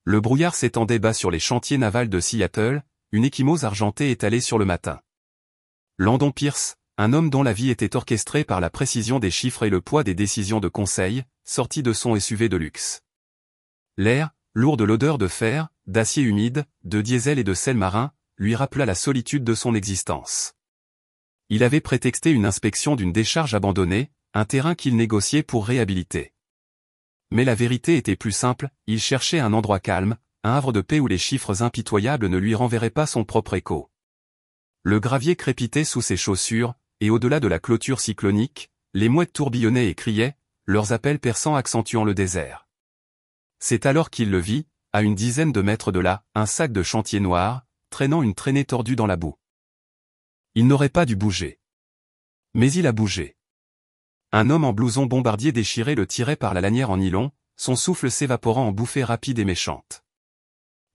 Le brouillard s'étendait bas sur les chantiers navals de Seattle, une ecchymose argentée étalée sur le matin. Landon Pierce, un homme dont la vie était orchestrée par la précision des chiffres et le poids des décisions de conseil, sortit de son SUV de luxe. L'air, lourd de l'odeur de fer, d'acier humide, de diesel et de sel marin, lui rappela la solitude de son existence. Il avait prétexté une inspection d'une décharge abandonnée, un terrain qu'il négociait pour réhabiliter. Mais la vérité était plus simple, il cherchait un endroit calme, un havre de paix où les chiffres impitoyables ne lui renverraient pas son propre écho. Le gravier crépitait sous ses chaussures, et au-delà de la clôture cyclonique, les mouettes tourbillonnaient et criaient, leurs appels perçants accentuant le désert. C'est alors qu'il le vit, à une dizaine de mètres de là, un sac de chantier noir, traînant une traînée tordue dans la boue. Il n'aurait pas dû bouger. Mais il a bougé. Un homme en blouson bombardier déchiré le tirait par la lanière en nylon, son souffle s'évaporant en bouffées rapides et méchantes.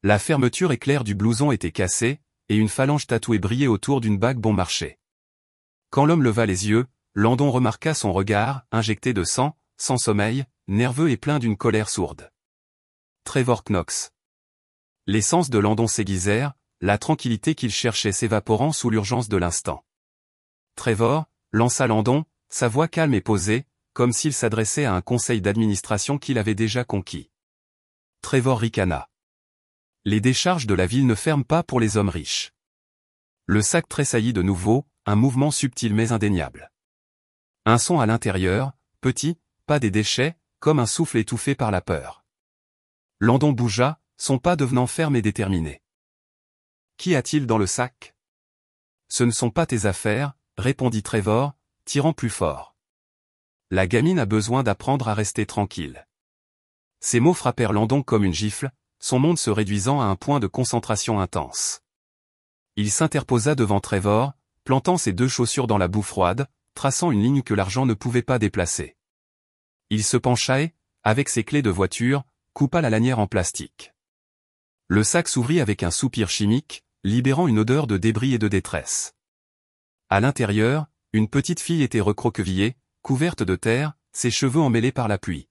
La fermeture éclair du blouson était cassée, et une phalange tatouée brillait autour d'une bague bon marché. Quand l'homme leva les yeux, Landon remarqua son regard, injecté de sang, sans sommeil, nerveux et plein d'une colère sourde. Trevor Knox. Les sens de Landon s'aiguisèrent, la tranquillité qu'il cherchait s'évaporant sous l'urgence de l'instant. Trevor, lança Landon, sa voix calme et posée, comme s'il s'adressait à un conseil d'administration qu'il avait déjà conquis. Trevor ricana. Les décharges de la ville ne ferment pas pour les hommes riches. Le sac tressaillit de nouveau, un mouvement subtil mais indéniable. Un son à l'intérieur, petit, pas des déchets, comme un souffle étouffé par la peur. Landon bougea, son pas devenant ferme et déterminé. Qu'y a-t-il dans le sac? Ce ne sont pas tes affaires, répondit Trevor, tirant plus fort. La gamine a besoin d'apprendre à rester tranquille. Ces mots frappèrent Landon comme une gifle, son monde se réduisant à un point de concentration intense. Il s'interposa devant Trevor, plantant ses deux chaussures dans la boue froide, traçant une ligne que l'argent ne pouvait pas déplacer. Il se pencha et, avec ses clés de voiture, coupa la lanière en plastique. Le sac s'ouvrit avec un soupir chimique, libérant une odeur de débris et de détresse. À l'intérieur, une petite fille était recroquevillée, couverte de terre, ses cheveux emmêlés par la pluie.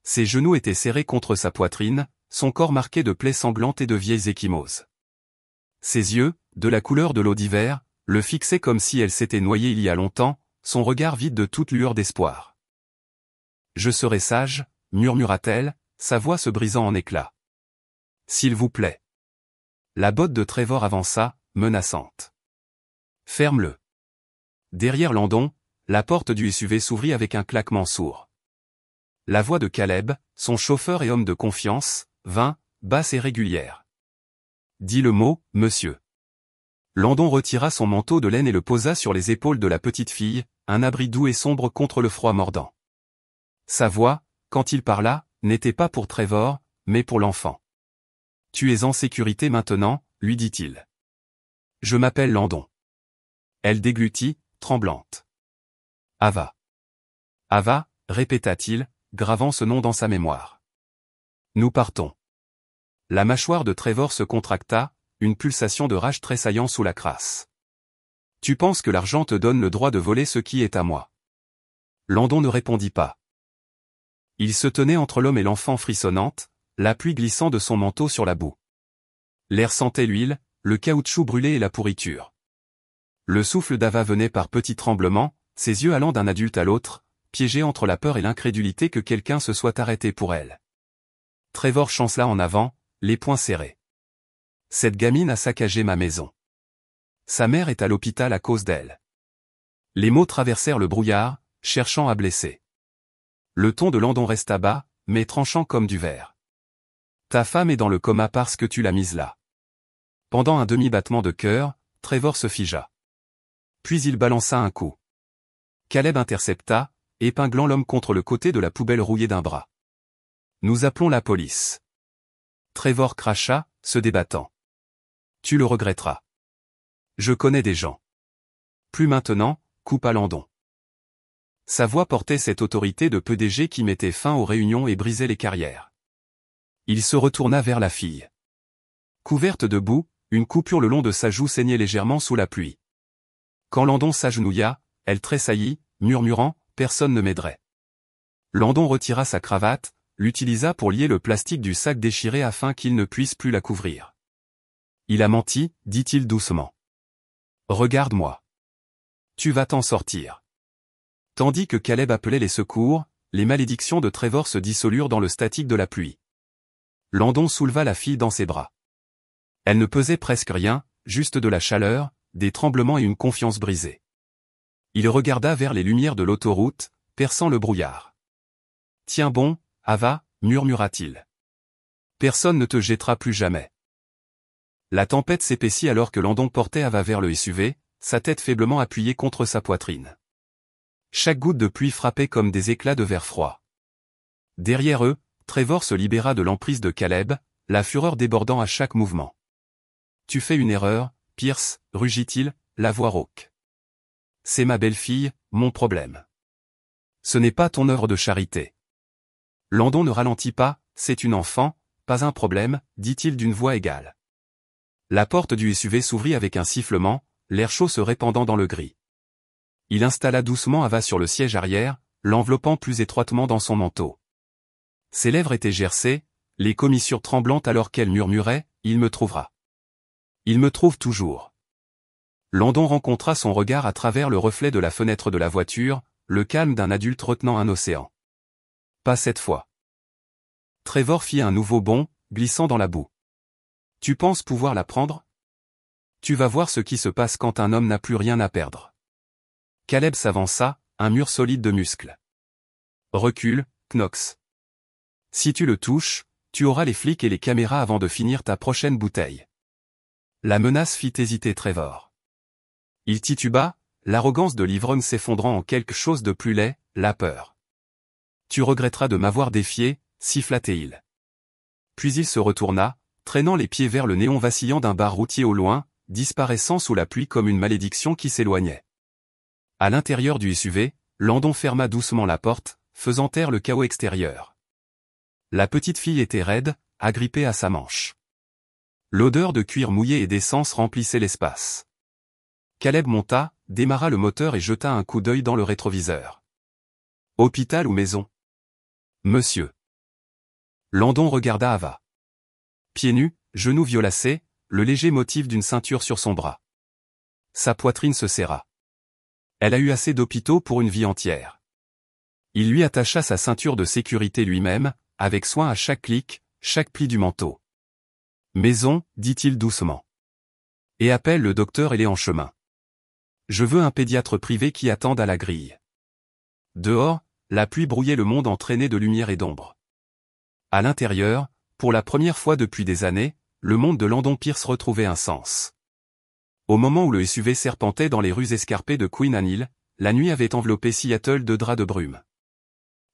Ses genoux étaient serrés contre sa poitrine, son corps marqué de plaies sanglantes et de vieilles ecchymoses. Ses yeux, de la couleur de l'eau d'hiver, le fixaient comme si elle s'était noyée il y a longtemps, son regard vide de toute lueur d'espoir. « Je serai sage », murmura-t-elle, sa voix se brisant en éclats. « S'il vous plaît. » La botte de Trevor avança, menaçante. « Ferme-le. » Derrière Landon, la porte du SUV s'ouvrit avec un claquement sourd. La voix de Caleb, son chauffeur et homme de confiance, vint, basse et régulière. « Dis le mot, monsieur. » Landon retira son manteau de laine et le posa sur les épaules de la petite fille, un abri doux et sombre contre le froid mordant. Sa voix, quand il parla, n'était pas pour Trevor, mais pour l'enfant. « Tu es en sécurité maintenant, lui dit-il. Je m'appelle Landon. » Elle déglutit, tremblante. « Ava. »« Ava », répéta-t-il, gravant ce nom dans sa mémoire. « Nous partons. » La mâchoire de Trevor se contracta, une pulsation de rage tressaillant sous la crasse. « Tu penses que l'argent te donne le droit de voler ce qui est à moi? » Landon ne répondit pas. Il se tenait entre l'homme et l'enfant frissonnante, la pluie glissant de son manteau sur la boue. L'air sentait l'huile, le caoutchouc brûlé et la pourriture. Le souffle d'Ava venait par petits tremblements, ses yeux allant d'un adulte à l'autre, piégés entre la peur et l'incrédulité que quelqu'un se soit arrêté pour elle. Trevor chancela en avant, les poings serrés. « Cette gamine a saccagé ma maison. Sa mère est à l'hôpital à cause d'elle. » Les mots traversèrent le brouillard, cherchant à blesser. Le ton de Landon resta bas, mais tranchant comme du verre. « Ta femme est dans le coma parce que tu l'as mise là. » Pendant un demi-battement de cœur, Trevor se figea. Puis il balança un coup. Caleb intercepta, épinglant l'homme contre le côté de la poubelle rouillée d'un bras. « Nous appelons la police. » Trevor cracha, se débattant. « Tu le regretteras. Je connais des gens. » « Plus maintenant, » coupa Landon. Sa voix portait cette autorité de PDG qui mettait fin aux réunions et brisait les carrières. Il se retourna vers la fille. Couverte de boue, une coupure le long de sa joue saignait légèrement sous la pluie. Quand Landon s'agenouilla, elle tressaillit, murmurant « Personne ne m'aiderait. » Landon retira sa cravate, l'utilisa pour lier le plastique du sac déchiré afin qu'il ne puisse plus la couvrir. Il a menti, dit-il doucement. Regarde-moi. Tu vas t'en sortir. Tandis que Caleb appelait les secours, les malédictions de Trevor se dissolurent dans le statique de la pluie. Landon souleva la fille dans ses bras. Elle ne pesait presque rien, juste de la chaleur, des tremblements et une confiance brisée. Il regarda vers les lumières de l'autoroute, perçant le brouillard. « Tiens bon, Ava, murmura-t-il. Personne ne te jettera plus jamais. » La tempête s'épaissit alors que Landon portait Ava vers le SUV, sa tête faiblement appuyée contre sa poitrine. Chaque goutte de pluie frappait comme des éclats de verre froid. Derrière eux, Trevor se libéra de l'emprise de Caleb, la fureur débordant à chaque mouvement. « Tu fais une erreur, Pierce, rugit-il, la voix rauque. C'est ma belle-fille, mon problème. Ce n'est pas ton œuvre de charité. Landon ne ralentit pas, c'est une enfant, pas un problème, dit-il d'une voix égale. La porte du SUV s'ouvrit avec un sifflement, l'air chaud se répandant dans le gris. Il installa doucement Ava sur le siège arrière, l'enveloppant plus étroitement dans son manteau. Ses lèvres étaient gercées, les commissures tremblantes alors qu'elle murmurait « Il me trouvera. Il me trouve toujours. » Landon rencontra son regard à travers le reflet de la fenêtre de la voiture, le calme d'un adulte retenant un océan. Pas cette fois. Trevor fit un nouveau bond, glissant dans la boue. Tu penses pouvoir la prendre? Tu vas voir ce qui se passe quand un homme n'a plus rien à perdre. Caleb s'avança, un mur solide de muscles. Recule, Knox. Si tu le touches, tu auras les flics et les caméras avant de finir ta prochaine bouteille. La menace fit hésiter Trevor. Il tituba, l'arrogance de l'ivrogne s'effondrant en quelque chose de plus laid, la peur. Tu regretteras de m'avoir défié, siffla-t-il. Puis il se retourna, traînant les pieds vers le néon vacillant d'un bar routier au loin, disparaissant sous la pluie comme une malédiction qui s'éloignait. À l'intérieur du SUV, Landon ferma doucement la porte, faisant taire le chaos extérieur. La petite fille était raide, agrippée à sa manche. L'odeur de cuir mouillé et d'essence remplissait l'espace. Caleb monta, démarra le moteur et jeta un coup d'œil dans le rétroviseur. Hôpital ou maison? Monsieur. Landon regarda Ava. Pieds nus, genoux violacés, le léger motif d'une ceinture sur son bras. Sa poitrine se serra. Elle a eu assez d'hôpitaux pour une vie entière. Il lui attacha sa ceinture de sécurité lui-même, avec soin à chaque clic, chaque pli du manteau. Maison, dit-il doucement. Et appelle le docteur et les en chemin. Je veux un pédiatre privé qui attende à la grille. Dehors, la pluie brouillait le monde entraîné de lumière et d'ombre. À l'intérieur, pour la première fois depuis des années, le monde de Landon Pierce retrouvait un sens. Au moment où le SUV serpentait dans les rues escarpées de Queen Anne, la nuit avait enveloppé Seattle de draps de brume.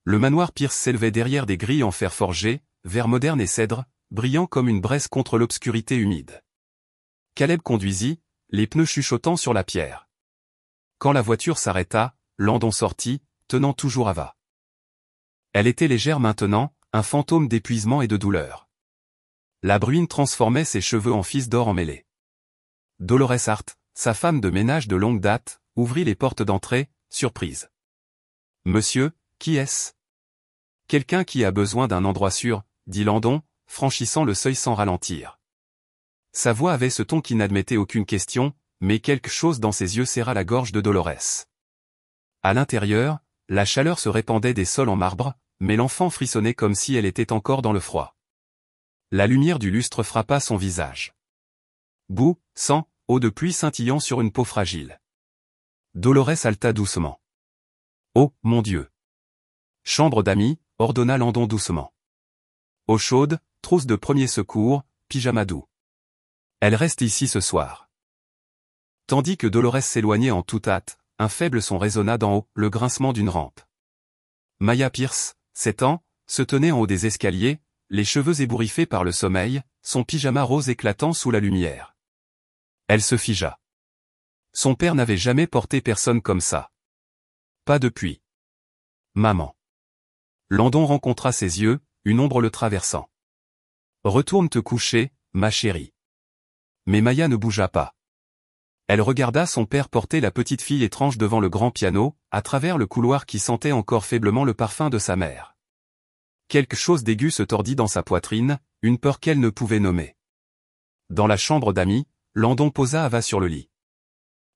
Le manoir Pierce s'élevait derrière des grilles en fer forgé, verre moderne et cèdre, brillant comme une braise contre l'obscurité humide. Caleb conduisit, les pneus chuchotant sur la pierre. Quand la voiture s'arrêta, Landon sortit, tenant toujours Ava. Elle était légère maintenant, un fantôme d'épuisement et de douleur. La bruine transformait ses cheveux en fils d'or emmêlés. Dolores Hart, sa femme de ménage de longue date, ouvrit les portes d'entrée, surprise. « Monsieur, qui est-ce » ? « Quelqu'un qui a besoin d'un endroit sûr, » dit Landon, franchissant le seuil sans ralentir. Sa voix avait ce ton qui n'admettait aucune question, mais quelque chose dans ses yeux serra la gorge de Dolores. À l'intérieur, la chaleur se répandait des sols en marbre, mais l'enfant frissonnait comme si elle était encore dans le froid. La lumière du lustre frappa son visage. Boue, sang, eau de pluie scintillant sur une peau fragile. Dolores haleta doucement. « Oh, mon Dieu !» Chambre d'amis, ordonna Landon doucement. Eau chaude, trousse de premier secours, pyjama doux. Elle reste ici ce soir. Tandis que Dolores s'éloignait en toute hâte, un faible son résonna d'en haut, le grincement d'une rampe. Maya Pierce, 7 ans, se tenait en haut des escaliers, les cheveux ébouriffés par le sommeil, son pyjama rose éclatant sous la lumière. Elle se figea. Son père n'avait jamais porté personne comme ça. Pas depuis. Maman. Landon rencontra ses yeux, une ombre le traversant. Retourne te coucher, ma chérie. Mais Maya ne bougea pas. Elle regarda son père porter la petite fille étrange devant le grand piano, à travers le couloir qui sentait encore faiblement le parfum de sa mère. Quelque chose d'aigu se tordit dans sa poitrine, une peur qu'elle ne pouvait nommer. Dans la chambre d'Amy, Landon posa Ava sur le lit.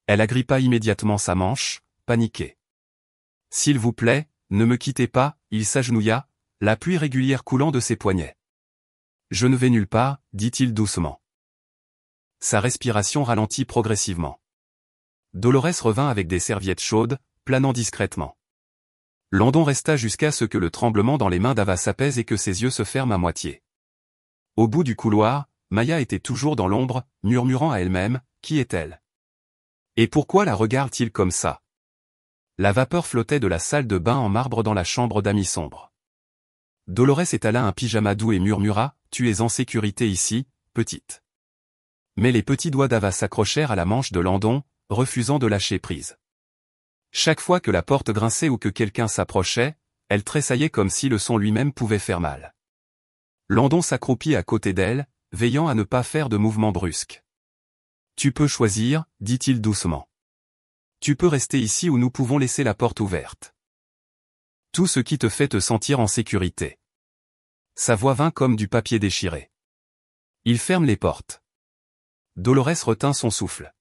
Elle agrippa immédiatement sa manche, paniquée. « S'il vous plaît, ne me quittez pas », il s'agenouilla, la pluie régulière coulant de ses poignets. « Je ne vais nulle part », dit-il doucement. Sa respiration ralentit progressivement. Dolores revint avec des serviettes chaudes, planant discrètement. Landon resta jusqu'à ce que le tremblement dans les mains d'Ava s'apaise et que ses yeux se ferment à moitié. Au bout du couloir, Maya était toujours dans l'ombre, murmurant à elle-même, « Qui est-elle ? Et pourquoi la regarde-t-il comme ça ?» La vapeur flottait de la salle de bain en marbre dans la chambre d'Amy sombre. Dolores étala un pyjama doux et murmura, « Tu es en sécurité ici, petite. » Mais les petits doigts d'Ava s'accrochèrent à la manche de Landon, refusant de lâcher prise. Chaque fois que la porte grinçait ou que quelqu'un s'approchait, elle tressaillait comme si le son lui-même pouvait faire mal. Landon s'accroupit à côté d'elle, veillant à ne pas faire de mouvements brusques. « Tu peux choisir, » dit-il doucement. « Tu peux rester ici ou nous pouvons laisser la porte ouverte. Tout ce qui te fait te sentir en sécurité. » Sa voix vint comme du papier déchiré. « Il ferme les portes. » Dolores retint son souffle.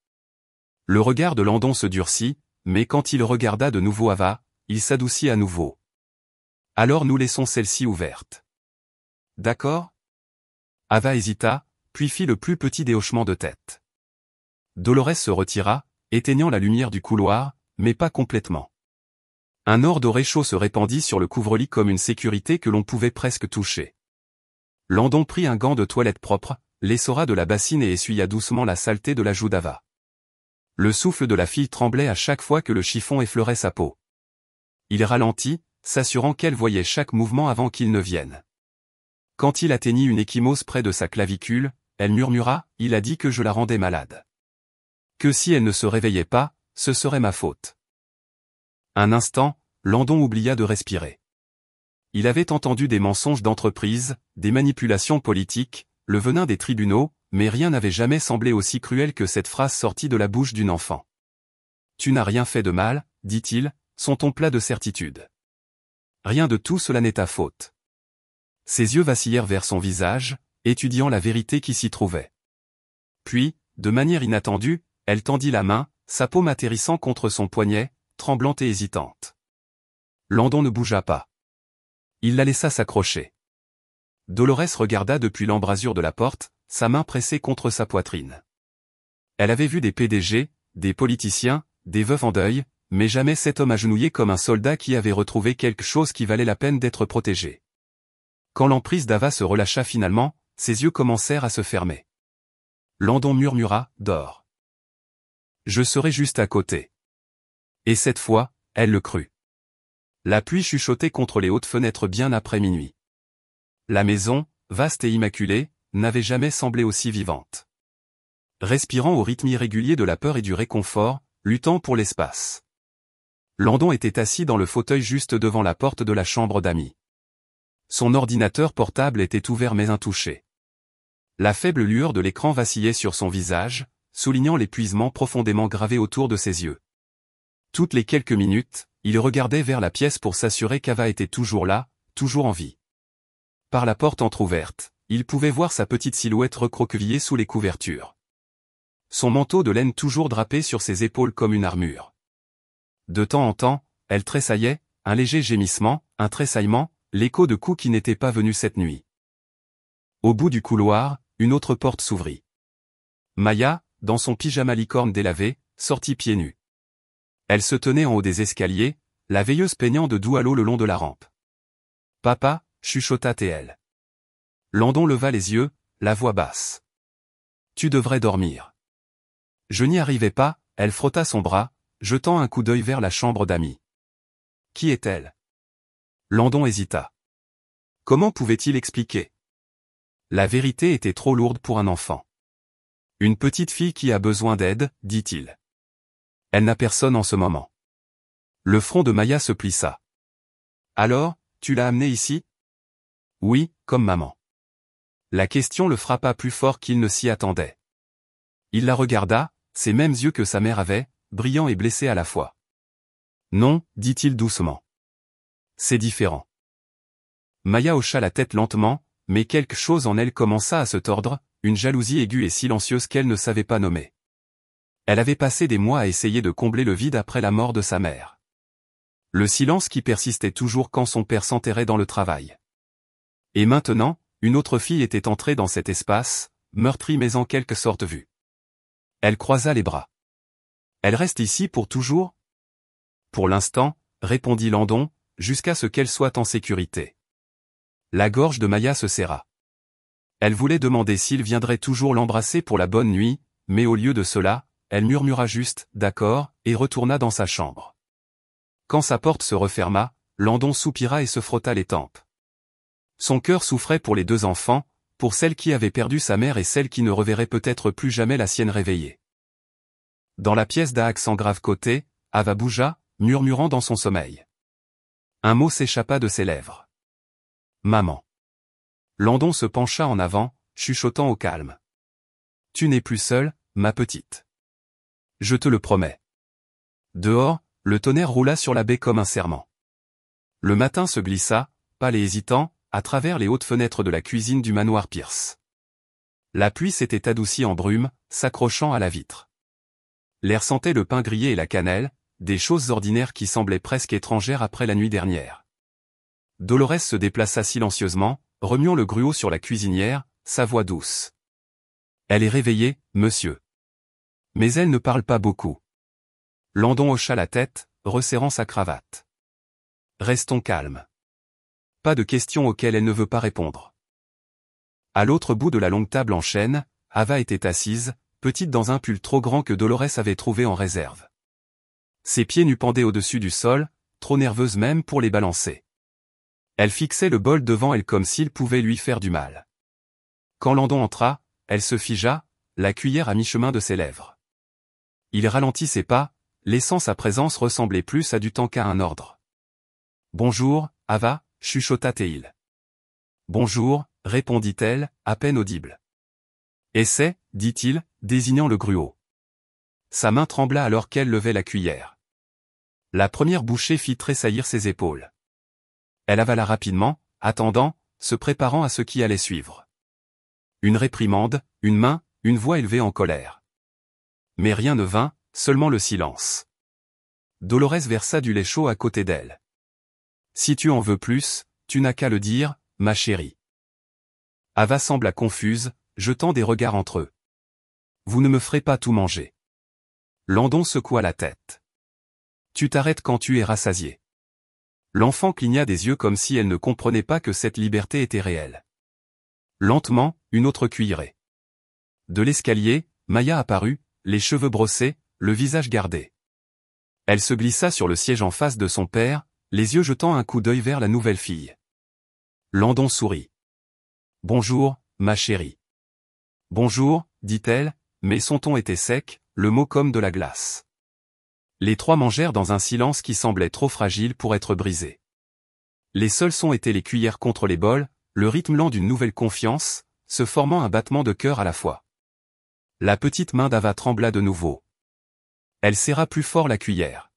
Le regard de Landon se durcit, mais quand il regarda de nouveau Ava, il s'adoucit à nouveau. « Alors nous laissons celle-ci ouverte. »« D'accord ?» Ava hésita, puis fit le plus petit des hochements de tête. Dolores se retira, éteignant la lumière du couloir, mais pas complètement. Un or doré chaud se répandit sur le couvre-lit comme une sécurité que l'on pouvait presque toucher. Landon prit un gant de toilette propre, l'essora de la bassine et essuya doucement la saleté de la joue d'Ava. Le souffle de la fille tremblait à chaque fois que le chiffon effleurait sa peau. Il ralentit, s'assurant qu'elle voyait chaque mouvement avant qu'il ne vienne. Quand il atteignit une ecchymose près de sa clavicule, elle murmura, « Il a dit que je la rendais malade. Que si elle ne se réveillait pas, ce serait ma faute. » Un instant, Landon oublia de respirer. Il avait entendu des mensonges d'entreprise, des manipulations politiques, le venin des tribunaux, mais rien n'avait jamais semblé aussi cruel que cette phrase sortie de la bouche d'une enfant. « Tu n'as rien fait de mal, » dit-il, son ton plat de certitude. « Rien de tout cela n'est ta faute. » Ses yeux vacillèrent vers son visage, étudiant la vérité qui s'y trouvait. Puis, de manière inattendue, elle tendit la main, sa paume atterrissant contre son poignet, tremblante et hésitante. Landon ne bougea pas. Il la laissa s'accrocher. Dolores regarda depuis l'embrasure de la porte, sa main pressée contre sa poitrine. Elle avait vu des PDG, des politiciens, des veufs en deuil, mais jamais cet homme agenouillé comme un soldat qui avait retrouvé quelque chose qui valait la peine d'être protégé. Quand l'emprise d'Ava se relâcha finalement, ses yeux commencèrent à se fermer. Landon murmura, « Dors. Je serai juste à côté. » Et cette fois, elle le crut. La pluie chuchotait contre les hautes fenêtres bien après minuit. La maison, vaste et immaculée, n'avait jamais semblé aussi vivante. Respirant au rythme irrégulier de la peur et du réconfort, luttant pour l'espace. Landon était assis dans le fauteuil juste devant la porte de la chambre d'Amy. Son ordinateur portable était ouvert mais intouché. La faible lueur de l'écran vacillait sur son visage, soulignant l'épuisement profondément gravé autour de ses yeux. Toutes les quelques minutes, il regardait vers la pièce pour s'assurer qu'Ava était toujours là, toujours en vie. Par la porte entr'ouverte, il pouvait voir sa petite silhouette recroquevillée sous les couvertures. Son manteau de laine toujours drapé sur ses épaules comme une armure. De temps en temps, elle tressaillait, un léger gémissement, un tressaillement, l'écho de coups qui n'étaient pas venus cette nuit. Au bout du couloir, une autre porte s'ouvrit. Maya, dans son pyjama licorne délavé, sortit pieds nus. Elle se tenait en haut des escaliers, la veilleuse peignant de doux halo le long de la rampe. « Papa » chuchota-t-elle. Landon leva les yeux, la voix basse. « Tu devrais dormir. » Je n'y arrivais pas, elle frotta son bras, jetant un coup d'œil vers la chambre d'Amy. Qui est-elle? Landon hésita. Comment pouvait-il expliquer? La vérité était trop lourde pour un enfant. Une petite fille qui a besoin d'aide, dit-il. Elle n'a personne en ce moment. Le front de Maya se plissa. Alors, tu l'as amenée ici? Oui, comme maman. La question le frappa plus fort qu'il ne s'y attendait. Il la regarda, ces mêmes yeux que sa mère avait, brillants et blessés à la fois. Non, dit-il doucement. C'est différent. Maya hocha la tête lentement, mais quelque chose en elle commença à se tordre, une jalousie aiguë et silencieuse qu'elle ne savait pas nommer. Elle avait passé des mois à essayer de combler le vide après la mort de sa mère. Le silence qui persistait toujours quand son père s'enterrait dans le travail. Et maintenant, une autre fille était entrée dans cet espace, meurtrie mais en quelque sorte vue. Elle croisa les bras. Elle reste ici pour toujours? Pour l'instant, répondit Landon, jusqu'à ce qu'elle soit en sécurité. La gorge de Maya se serra. Elle voulait demander s'il viendrait toujours l'embrasser pour la bonne nuit, mais au lieu de cela, elle murmura juste « d'accord » et retourna dans sa chambre. Quand sa porte se referma, Landon soupira et se frotta les tempes. Son cœur souffrait pour les deux enfants, pour celle qui avait perdu sa mère et celle qui ne reverrait peut-être plus jamais la sienne réveillée. Dans la pièce d'accent grave côté, Ava bougea, murmurant dans son sommeil. Un mot s'échappa de ses lèvres. « Maman. » Landon se pencha en avant, chuchotant au calme. « Tu n'es plus seule, ma petite. Je te le promets. » Dehors, le tonnerre roula sur la baie comme un serment. Le matin se glissa, pâle et hésitant, à travers les hautes fenêtres de la cuisine du manoir Pierce. La pluie s'était adoucie en brume, s'accrochant à la vitre. L'air sentait le pain grillé et la cannelle, des choses ordinaires qui semblaient presque étrangères après la nuit dernière. Dolores se déplaça silencieusement, remuant le gruau sur la cuisinière, sa voix douce. « Elle est réveillée, monsieur. Mais elle ne parle pas beaucoup. » Landon hocha la tête, resserrant sa cravate. « Restons calmes. Pas de questions auxquelles elle ne veut pas répondre. » À l'autre bout de la longue table en chêne, Ava était assise, petite dans un pull trop grand que Dolores avait trouvé en réserve. Ses pieds nus pendaient au-dessus du sol, trop nerveuse même pour les balancer. Elle fixait le bol devant elle comme s'il pouvait lui faire du mal. Quand Landon entra, elle se figea, la cuillère à mi-chemin de ses lèvres. Il ralentit ses pas, laissant sa présence ressembler plus à du temps qu'à un ordre. « Bonjour, Ava » chuchota Théil. « Bonjour » répondit-elle, à peine audible. « Essaie » dit-il, désignant le gruau. Sa main trembla alors qu'elle levait la cuillère. La première bouchée fit tressaillir ses épaules. Elle avala rapidement, attendant, se préparant à ce qui allait suivre. Une réprimande, une main, une voix élevée en colère. Mais rien ne vint, seulement le silence. Dolores versa du lait chaud à côté d'elle. « Si tu en veux plus, tu n'as qu'à le dire, ma chérie. » Ava sembla confuse, jetant des regards entre eux. « Vous ne me ferez pas tout manger. » Landon secoua la tête. « Tu t'arrêtes quand tu es rassasié. » L'enfant cligna des yeux comme si elle ne comprenait pas que cette liberté était réelle. Lentement, une autre cuillerée. De l'escalier, Maya apparut, les cheveux brossés, le visage gardé. Elle se glissa sur le siège en face de son père, les yeux jetant un coup d'œil vers la nouvelle fille. Landon sourit. « Bonjour, ma chérie. »« Bonjour » dit-elle, mais son ton était sec, le mot comme de la glace. Les trois mangèrent dans un silence qui semblait trop fragile pour être brisé. Les seuls sons étaient les cuillères contre les bols, le rythme lent d'une nouvelle confiance, se formant un battement de cœur à la fois. La petite main d'Ava trembla de nouveau. Elle serra plus fort la cuillère.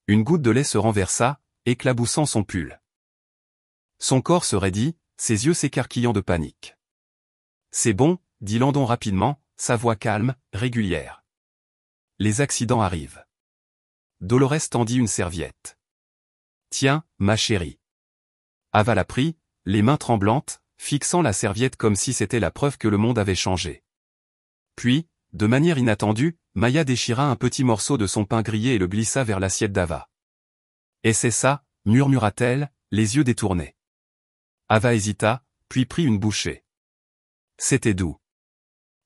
Une goutte de lait se renversa, éclaboussant son pull. Son corps se raidit, ses yeux s'écarquillant de panique. « C'est bon » dit Landon rapidement, sa voix calme, régulière. « Les accidents arrivent. » Dolores tendit une serviette. « Tiens, ma chérie. » Ava la prit, les mains tremblantes, fixant la serviette comme si c'était la preuve que le monde avait changé. Puis, de manière inattendue, Maya déchira un petit morceau de son pain grillé et le glissa vers l'assiette d'Ava. « Et c'est ça » murmura-t-elle, les yeux détournés. Ava hésita, puis prit une bouchée. C'était doux.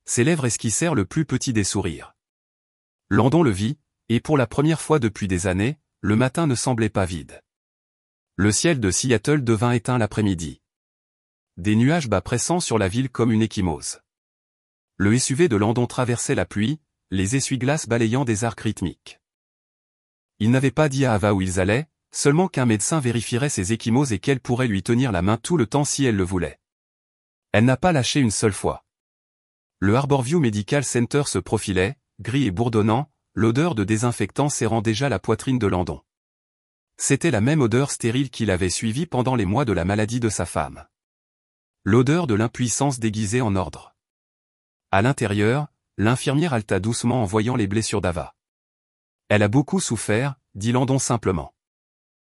Ses lèvres esquissèrent le plus petit des sourires. Landon le vit, et pour la première fois depuis des années, le matin ne semblait pas vide. Le ciel de Seattle devint éteint l'après-midi. Des nuages bas pressant sur la ville comme une ecchymose. Le SUV de Landon traversait la pluie, les essuie-glaces balayant des arcs rythmiques. Il n'avait pas dit à Ava où ils allaient, seulement qu'un médecin vérifierait ses ecchymoses et qu'elle pourrait lui tenir la main tout le temps si elle le voulait. Elle n'a pas lâché une seule fois. Le Harborview Medical Center se profilait, gris et bourdonnant, l'odeur de désinfectant serrant déjà la poitrine de Landon. C'était la même odeur stérile qui l'avait suivi pendant les mois de la maladie de sa femme. L'odeur de l'impuissance déguisée en ordre. À l'intérieur, l'infirmière haleta doucement en voyant les blessures d'Ava. Elle a beaucoup souffert, dit Landon simplement.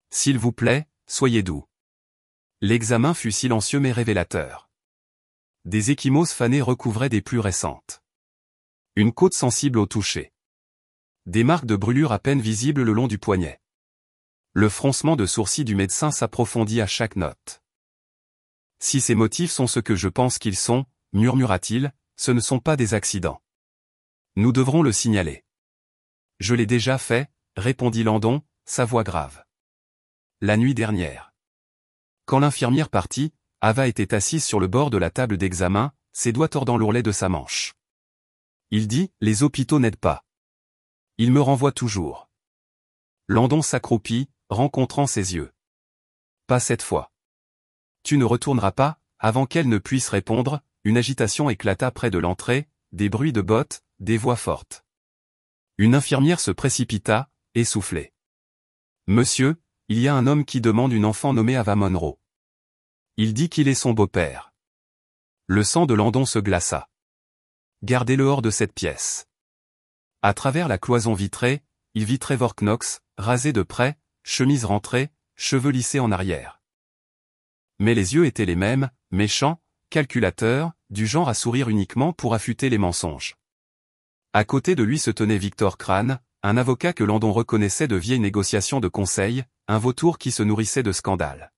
S'il vous plaît, soyez doux. L'examen fut silencieux mais révélateur. Des ecchymoses fanées recouvraient des plaies récentes. Une côte sensible au toucher. Des marques de brûlure à peine visibles le long du poignet. Le froncement de sourcils du médecin s'approfondit à chaque note. Si ces motifs sont ce que je pense qu'ils sont, murmura-t-il, ce ne sont pas des accidents. Nous devrons le signaler. Je l'ai déjà fait, répondit Landon, sa voix grave. La nuit dernière. Quand l'infirmière partit, Ava était assise sur le bord de la table d'examen, ses doigts tordant l'ourlet de sa manche. Il dit, les hôpitaux n'aident pas. Ils me renvoient toujours. Landon s'accroupit, rencontrant ses yeux. Pas cette fois. Tu ne retourneras pas, avant qu'elle ne puisse répondre, une agitation éclata près de l'entrée, des bruits de bottes, des voix fortes. Une infirmière se précipita, essoufflée. Monsieur, il y a un homme qui demande une enfant nommée Ava Monroe. Il dit qu'il est son beau-père. Le sang de Landon se glaça. Gardez-le hors de cette pièce. À travers la cloison vitrée, il vit Trevor Knox, rasé de près, chemise rentrée, cheveux lissés en arrière. Mais les yeux étaient les mêmes, méchants, calculateurs, du genre à sourire uniquement pour affûter les mensonges. À côté de lui se tenait Victor Crane, un avocat que Landon reconnaissait de vieilles négociations de conseil, un vautour qui se nourrissait de scandales.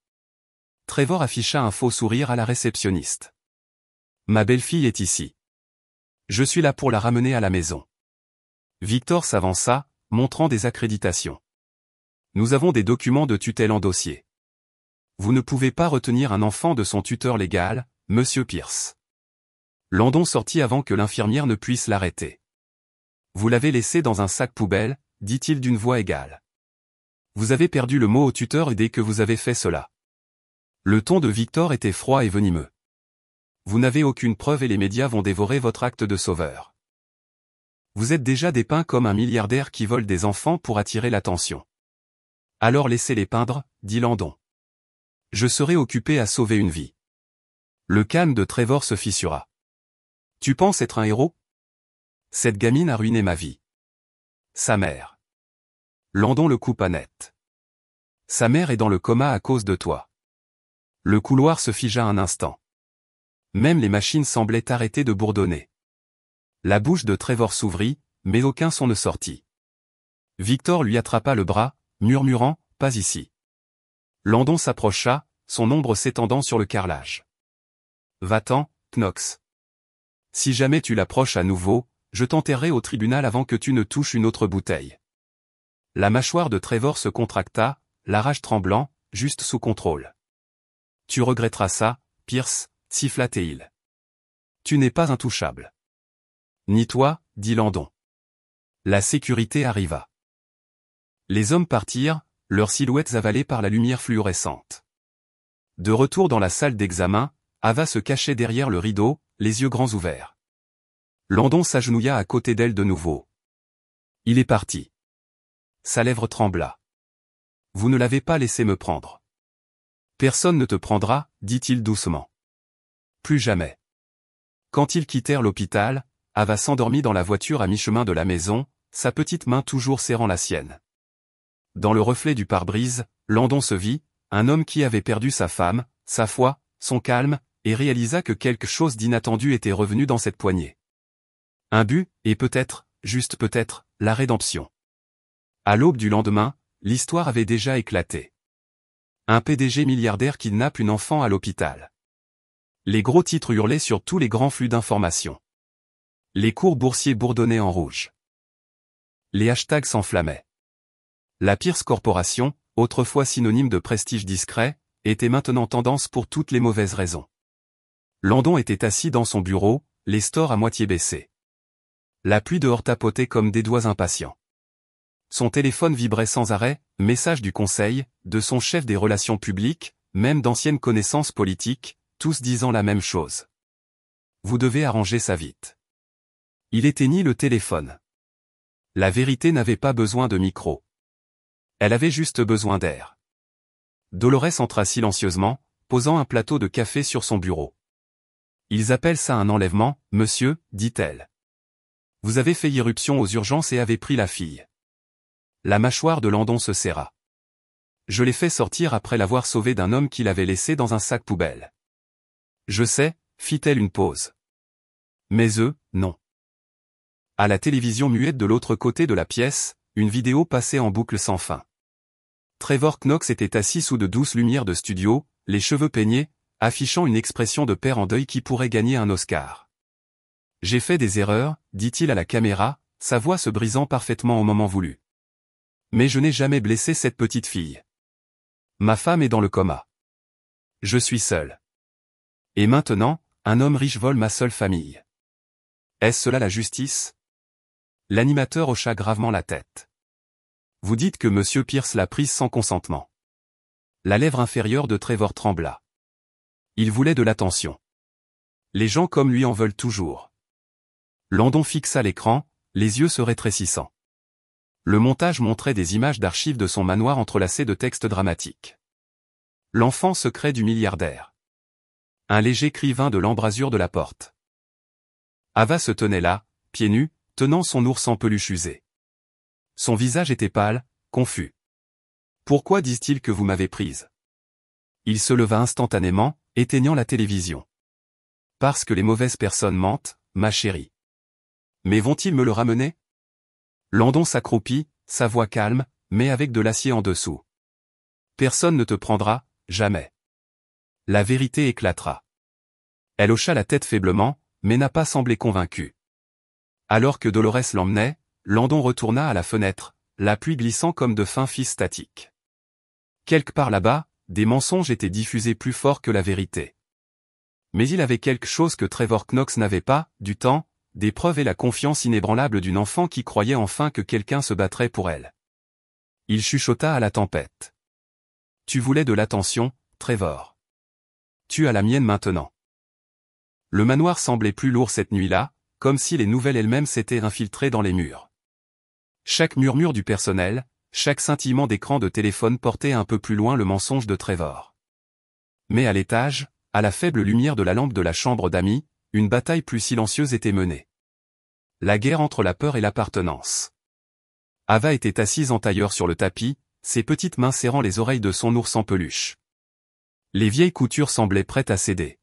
Trevor afficha un faux sourire à la réceptionniste. Ma belle-fille est ici. Je suis là pour la ramener à la maison. Victor s'avança, montrant des accréditations. Nous avons des documents de tutelle en dossier. Vous ne pouvez pas retenir un enfant de son tuteur légal, Monsieur Pierce. Landon sortit avant que l'infirmière ne puisse l'arrêter. Vous l'avez laissé dans un sac poubelle, dit-il d'une voix égale. Vous avez perdu le mot au tuteur dès que vous avez fait cela. Le ton de Victor était froid et venimeux. Vous n'avez aucune preuve et les médias vont dévorer votre acte de sauveur. Vous êtes déjà dépeint comme un milliardaire qui vole des enfants pour attirer l'attention. Alors laissez-les peindre, dit Landon. Je serai occupé à sauver une vie. Le calme de Trevor se fissura. Tu penses être un héros? Cette gamine a ruiné ma vie. Sa mère. Landon le coupa net. Sa mère est dans le coma à cause de toi. Le couloir se figea un instant. Même les machines semblaient arrêter de bourdonner. La bouche de Trevor s'ouvrit, mais aucun son ne sortit. Victor lui attrapa le bras, murmurant, pas ici. Landon s'approcha, son ombre s'étendant sur le carrelage. Va-t'en, Knox. Si jamais tu l'approches à nouveau, je t'enterrerai au tribunal avant que tu ne touches une autre bouteille. La mâchoire de Trevor se contracta, la rage tremblant, juste sous contrôle. Tu regretteras ça, Pierce, siffla-t-il. Tu n'es pas intouchable. Ni toi, dit Landon. La sécurité arriva. Les hommes partirent, leurs silhouettes avalées par la lumière fluorescente. De retour dans la salle d'examen, Ava se cachait derrière le rideau, les yeux grands ouverts. Landon s'agenouilla à côté d'elle de nouveau. Il est parti. Sa lèvre trembla. Vous ne l'avez pas laissé me prendre. Personne ne te prendra, dit-il doucement. Plus jamais. Quand ils quittèrent l'hôpital, Ava s'endormit dans la voiture à mi-chemin de la maison, sa petite main toujours serrant la sienne. Dans le reflet du pare-brise, Landon se vit, un homme qui avait perdu sa femme, sa foi, son calme, et réalisa que quelque chose d'inattendu était revenu dans cette poignée. Un but, et peut-être, juste peut-être, la rédemption. À l'aube du lendemain, l'histoire avait déjà éclaté. Un PDG milliardaire kidnappe une enfant à l'hôpital. Les gros titres hurlaient sur tous les grands flux d'informations. Les cours boursiers bourdonnaient en rouge. Les hashtags s'enflammaient. La Pierce Corporation, autrefois synonyme de prestige discret, était maintenant tendance pour toutes les mauvaises raisons. Landon était assis dans son bureau, les stores à moitié baissés. La pluie dehors tapotait comme des doigts impatients. Son téléphone vibrait sans arrêt, message du conseil, de son chef des relations publiques, même d'anciennes connaissances politiques, tous disant la même chose. Vous devez arranger ça vite. Il éteignit le téléphone. La vérité n'avait pas besoin de micro. Elle avait juste besoin d'air. Dolores entra silencieusement, posant un plateau de café sur son bureau. Ils appellent ça un enlèvement, monsieur, dit-elle. Vous avez fait irruption aux urgences et avez pris la fille. La mâchoire de Landon se serra. Je l'ai fait sortir après l'avoir sauvée d'un homme qui l'avait laissée dans un sac poubelle. Je sais, fit-elle une pause. Mais eux, non. À la télévision muette de l'autre côté de la pièce, une vidéo passait en boucle sans fin. Trevor Knox était assis sous de douces lumières de studio, les cheveux peignés, affichant une expression de père en deuil qui pourrait gagner un Oscar. J'ai fait des erreurs, dit-il à la caméra, sa voix se brisant parfaitement au moment voulu. Mais je n'ai jamais blessé cette petite fille. Ma femme est dans le coma. Je suis seul. Et maintenant, un homme riche vole ma seule famille. Est-ce cela la justice? L'animateur hocha gravement la tête. Vous dites que Monsieur Pierce l'a prise sans consentement. La lèvre inférieure de Trevor trembla. Il voulait de l'attention. Les gens comme lui en veulent toujours. Landon fixa l'écran, les yeux se rétrécissant. Le montage montrait des images d'archives de son manoir entrelacées de textes dramatiques. L'enfant secret du milliardaire. Un léger cri vint de l'embrasure de la porte. Ava se tenait là, pieds nus, tenant son ours en peluche usé. Son visage était pâle, confus. Pourquoi disent-ils que vous m'avez prise? Il se leva instantanément, éteignant la télévision. Parce que les mauvaises personnes mentent, ma chérie. Mais vont-ils me le ramener? Landon s'accroupit, sa voix calme, mais avec de l'acier en dessous. Personne ne te prendra, jamais. La vérité éclatera. Elle hocha la tête faiblement, mais n'a pas semblé convaincue. Alors que Dolores l'emmenait, Landon retourna à la fenêtre, la pluie glissant comme de fins fils statiques. Quelque part là-bas, des mensonges étaient diffusés plus fort que la vérité. Mais il avait quelque chose que Trevor Knox n'avait pas, du temps, des preuves et la confiance inébranlable d'une enfant qui croyait enfin que quelqu'un se battrait pour elle. Il chuchota à la tempête. Tu voulais de l'attention, Trevor. Tu as la mienne maintenant. Le manoir semblait plus lourd cette nuit-là, comme si les nouvelles elles-mêmes s'étaient infiltrées dans les murs. Chaque murmure du personnel, chaque scintillement d'écran de téléphone portait un peu plus loin le mensonge de Trevor. Mais à l'étage, à la faible lumière de la lampe de la chambre d'amis, une bataille plus silencieuse était menée. La guerre entre la peur et l'appartenance. Ava était assise en tailleur sur le tapis, ses petites mains serrant les oreilles de son ours en peluche. Les vieilles coutures semblaient prêtes à céder.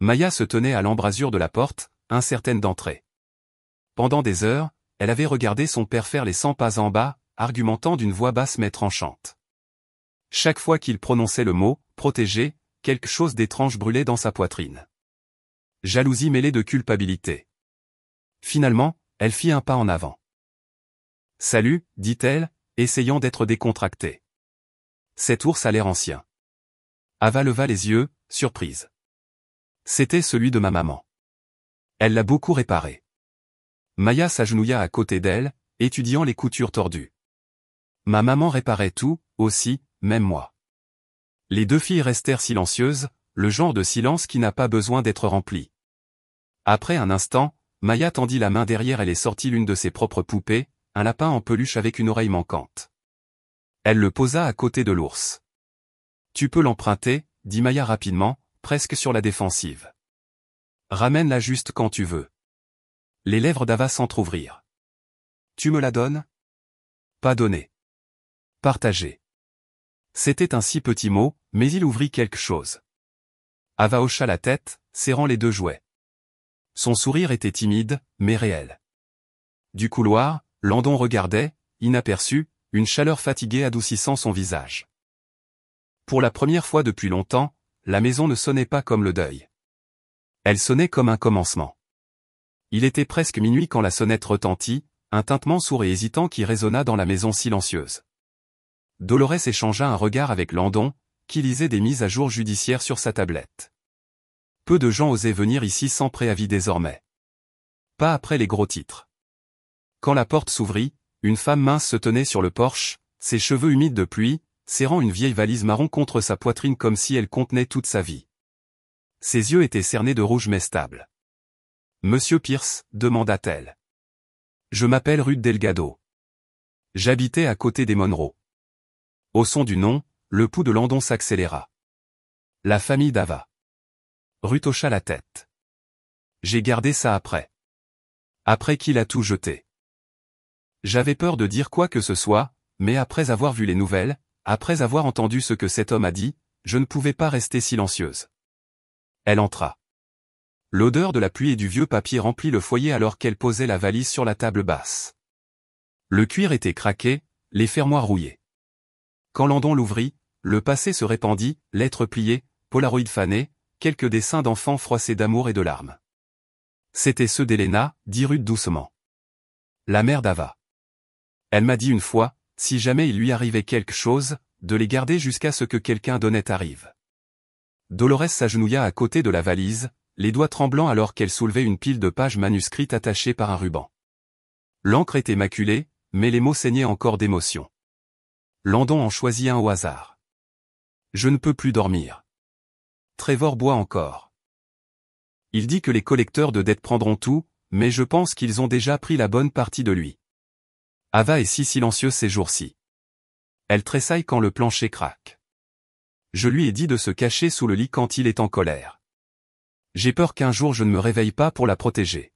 Maya se tenait à l'embrasure de la porte, incertaine d'entrer. Pendant des heures, elle avait regardé son père faire les 100 pas en bas, argumentant d'une voix basse mais tranchante. Chaque fois qu'il prononçait le mot « protégé », quelque chose d'étrange brûlait dans sa poitrine. Jalousie mêlée de culpabilité. Finalement, elle fit un pas en avant. « Salut », dit-elle, essayant d'être décontractée. Cet ours a l'air ancien. Ava leva les yeux, surprise. C'était celui de ma maman. Elle l'a beaucoup réparé. Maya s'agenouilla à côté d'elle, étudiant les coutures tordues. Ma maman réparait tout, aussi, même moi. Les deux filles restèrent silencieuses, le genre de silence qui n'a pas besoin d'être rempli. Après un instant, Maya tendit la main derrière elle et sortit l'une de ses propres poupées, un lapin en peluche avec une oreille manquante. Elle le posa à côté de l'ours. Tu peux l'emprunter, dit Maya rapidement, presque sur la défensive. Ramène-la juste quand tu veux. Les lèvres d'Ava s'entr'ouvrirent. Tu me la donnes? Pas donné. Partagé. C'était un si petit mot, mais il ouvrit quelque chose. Ava hocha la tête, serrant les deux jouets. Son sourire était timide, mais réel. Du couloir, Landon regardait, inaperçu, une chaleur fatiguée adoucissant son visage. Pour la première fois depuis longtemps, la maison ne sonnait pas comme le deuil. Elle sonnait comme un commencement. Il était presque minuit quand la sonnette retentit, un tintement sourd et hésitant qui résonna dans la maison silencieuse. Dolores échangea un regard avec Landon, qui lisait des mises à jour judiciaires sur sa tablette. Peu de gens osaient venir ici sans préavis désormais. Pas après les gros titres. Quand la porte s'ouvrit, une femme mince se tenait sur le porche, ses cheveux humides de pluie, serrant une vieille valise marron contre sa poitrine comme si elle contenait toute sa vie. Ses yeux étaient cernés de rouge mais stable. « Monsieur Pierce » demanda-t-elle. « Je m'appelle Ruth Delgado. J'habitais à côté des Monroe. Au son du nom, le pouls de Landon s'accéléra. La famille d'Ava. Ruth hocha la tête. J'ai gardé ça après. Après qu'il a tout jeté. J'avais peur de dire quoi que ce soit, mais après avoir vu les nouvelles, après avoir entendu ce que cet homme a dit, je ne pouvais pas rester silencieuse. Elle entra. L'odeur de la pluie et du vieux papier remplit le foyer alors qu'elle posait la valise sur la table basse. Le cuir était craqué, les fermoirs rouillés. Quand Landon l'ouvrit, le passé se répandit, lettres pliées, polaroïdes fanés, quelques dessins d'enfants froissés d'amour et de larmes. C'étaient ceux d'Elena, dit Ruth doucement. La mère d'Ava. Elle m'a dit une fois, si jamais il lui arrivait quelque chose, de les garder jusqu'à ce que quelqu'un d'honnête arrive. Dolores s'agenouilla à côté de la valise, les doigts tremblants alors qu'elle soulevait une pile de pages manuscrites attachées par un ruban. L'encre était maculée, mais les mots saignaient encore d'émotion. Landon en choisit un au hasard. Je ne peux plus dormir. Trevor boit encore. Il dit que les collecteurs de dettes prendront tout, mais je pense qu'ils ont déjà pris la bonne partie de lui. Ava est si silencieuse ces jours-ci. Elle tressaille quand le plancher craque. Je lui ai dit de se cacher sous le lit quand il est en colère. J'ai peur qu'un jour je ne me réveille pas pour la protéger.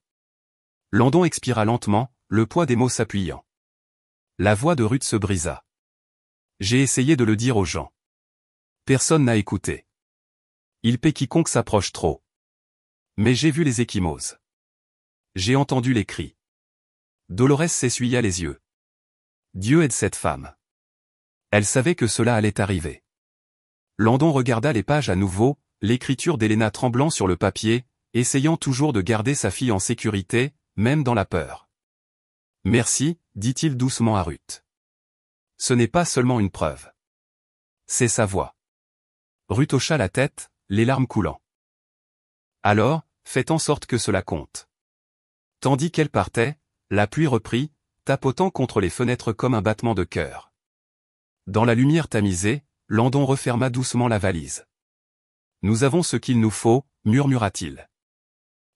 Landon expira lentement, le poids des mots s'appuyant. La voix de Ruth se brisa. J'ai essayé de le dire aux gens. Personne n'a écouté. Il paie quiconque s'approche trop. Mais j'ai vu les ecchymoses. J'ai entendu les cris. Dolores s'essuya les yeux. Dieu aide cette femme. Elle savait que cela allait arriver. Landon regarda les pages à nouveau, l'écriture d'Elena tremblant sur le papier, essayant toujours de garder sa fille en sécurité, même dans la peur. Merci, dit-il doucement à Ruth. Ce n'est pas seulement une preuve. C'est sa voix. Ruth hocha la tête, les larmes coulant. Alors, faites en sorte que cela compte. Tandis qu'elle partait, la pluie reprit, tapotant contre les fenêtres comme un battement de cœur. Dans la lumière tamisée, Landon referma doucement la valise. Nous avons ce qu'il nous faut, murmura-t-il.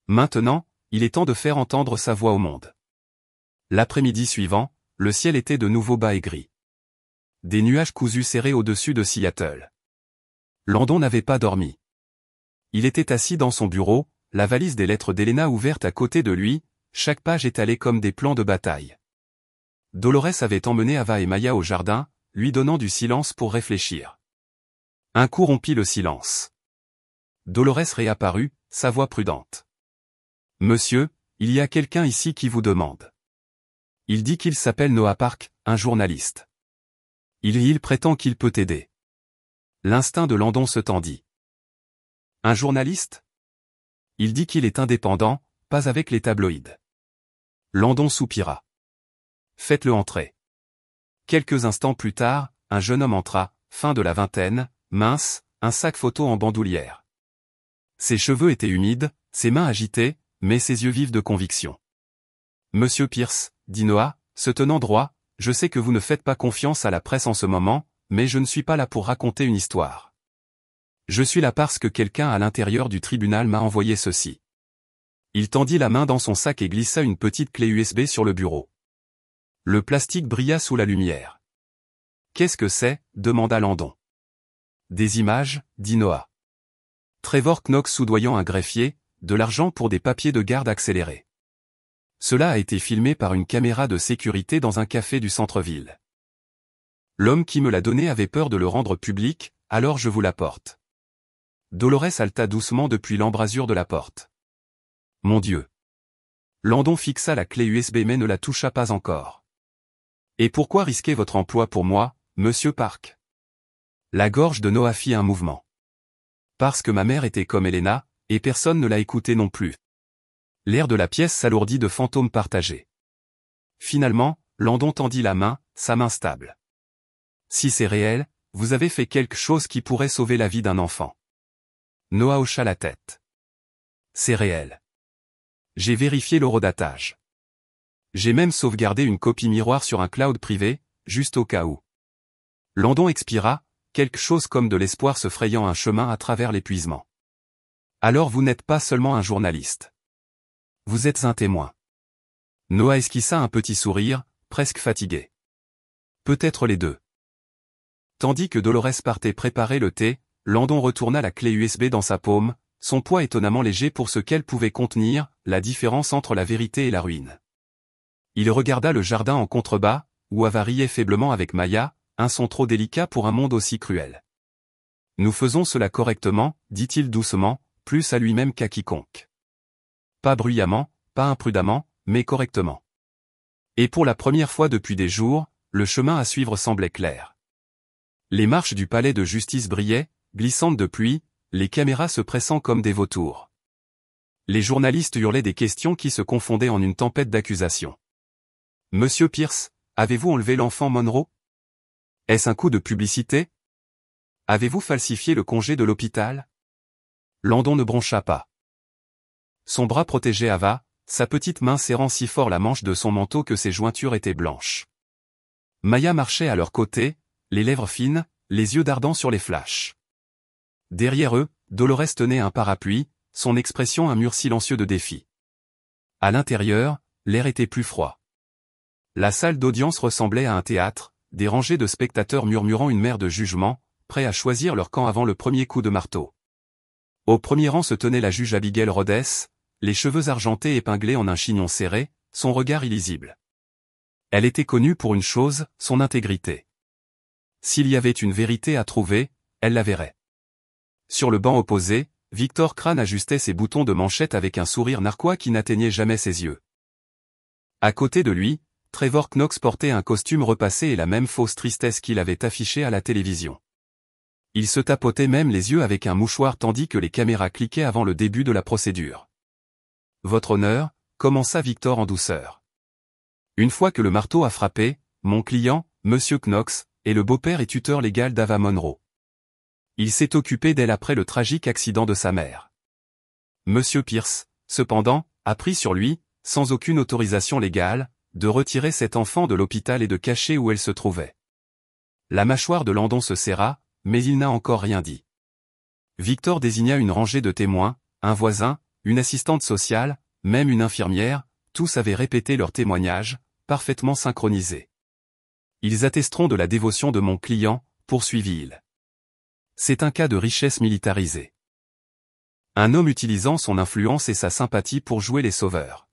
Maintenant, il est temps de faire entendre sa voix au monde. L'après-midi suivant, le ciel était de nouveau bas et gris. Des nuages cousus serrés au-dessus de Seattle. Landon n'avait pas dormi. Il était assis dans son bureau, la valise des lettres d'Elena ouverte à côté de lui, chaque page étalée comme des plans de bataille. Dolores avait emmené Ava et Maya au jardin, lui donnant du silence pour réfléchir. Un coup rompit le silence. Dolores réapparut, sa voix prudente. « Monsieur, il y a quelqu'un ici qui vous demande. Il dit qu'il s'appelle Noah Park, un journaliste. Il prétend qu'il peut t'aider. » L'instinct de Landon se tendit. « Un journaliste ? Il dit qu'il est indépendant, pas avec les tabloïds. » Landon soupira. « Faites-le entrer. » Quelques instants plus tard, un jeune homme entra, fin de la vingtaine, mince, un sac photo en bandoulière. Ses cheveux étaient humides, ses mains agitées, mais ses yeux vifs de conviction. « Monsieur Pierce, dit Noah, se tenant droit, je sais que vous ne faites pas confiance à la presse en ce moment, mais je ne suis pas là pour raconter une histoire. Je suis là parce que quelqu'un à l'intérieur du tribunal m'a envoyé ceci. » Il tendit la main dans son sac et glissa une petite clé USB sur le bureau. Le plastique brilla sous la lumière. « Qu'est-ce que c'est ? demanda Landon. « Des images, dit Noah. Trevor Knox soudoyant un greffier, de l'argent pour des papiers de garde accélérés. Cela a été filmé par une caméra de sécurité dans un café du centre-ville. L'homme qui me l'a donné avait peur de le rendre public, alors je vous l'apporte. » Dolores haleta doucement depuis l'embrasure de la porte. « Mon Dieu !» Landon fixa la clé USB mais ne la toucha pas encore. « Et pourquoi risquer votre emploi pour moi, monsieur Park ?» La gorge de Noah fit un mouvement. « Parce que ma mère était comme Elena, et personne ne l'a écoutée non plus. » L'air de la pièce s'alourdit de fantômes partagés. Finalement, Landon tendit la main, sa main stable. « Si c'est réel, vous avez fait quelque chose qui pourrait sauver la vie d'un enfant. » Noah hocha la tête. « C'est réel. J'ai vérifié l'horodatage. J'ai même sauvegardé une copie miroir sur un cloud privé, juste au cas où. » Landon expira, quelque chose comme de l'espoir se frayant un chemin à travers l'épuisement. « Alors vous n'êtes pas seulement un journaliste. Vous êtes un témoin. » Noah esquissa un petit sourire, presque fatigué. « Peut-être les deux. » Tandis que Dolores partait préparer le thé, Landon retourna la clé USB dans sa paume, son poids étonnamment léger pour ce qu'elle pouvait contenir, la différence entre la vérité et la ruine. Il regarda le jardin en contrebas, où Ava riait faiblement avec Maya, un son trop délicat pour un monde aussi cruel. Nous faisons cela correctement, dit-il doucement, plus à lui-même qu'à quiconque. Pas bruyamment, pas imprudemment, mais correctement. Et pour la première fois depuis des jours, le chemin à suivre semblait clair. Les marches du palais de justice brillaient, glissantes de pluie, les caméras se pressant comme des vautours. Les journalistes hurlaient des questions qui se confondaient en une tempête d'accusations. « Monsieur Pierce, avez-vous enlevé l'enfant Monroe? Est-ce un coup de publicité? Avez-vous falsifié le congé de l'hôpital ?» Landon ne broncha pas. Son bras protégeait Ava, sa petite main serrant si fort la manche de son manteau que ses jointures étaient blanches. Maya marchait à leur côté, les lèvres fines, les yeux dardants sur les flashs. Derrière eux, Dolores tenait un parapluie, son expression un mur silencieux de défi. À l'intérieur, l'air était plus froid. La salle d'audience ressemblait à un théâtre, des rangées de spectateurs murmurant une mer de jugement, prêts à choisir leur camp avant le premier coup de marteau. Au premier rang se tenait la juge Abigail Rhodes, les cheveux argentés épinglés en un chignon serré, son regard illisible. Elle était connue pour une chose, son intégrité. S'il y avait une vérité à trouver, elle la verrait. Sur le banc opposé, Victor Crane ajustait ses boutons de manchette avec un sourire narquois qui n'atteignait jamais ses yeux. À côté de lui, Trevor Knox portait un costume repassé et la même fausse tristesse qu'il avait affichée à la télévision. Il se tapotait même les yeux avec un mouchoir tandis que les caméras cliquaient avant le début de la procédure. « Votre honneur », commença Victor en douceur. Une fois que le marteau a frappé, mon client, Monsieur Knox, est le beau-père et tuteur légal d'Ava Monroe. Il s'est occupé d'elle après le tragique accident de sa mère. Monsieur Pierce, cependant, a pris sur lui, sans aucune autorisation légale, de retirer cet enfant de l'hôpital et de cacher où elle se trouvait. La mâchoire de Landon se serra, mais il n'a encore rien dit. Victor désigna une rangée de témoins, un voisin, une assistante sociale, même une infirmière, tous avaient répété leur témoignage, parfaitement synchronisé. Ils attesteront de la dévotion de mon client, poursuivit-il. C'est un cas de richesse militarisée. Un homme utilisant son influence et sa sympathie pour jouer les sauveurs.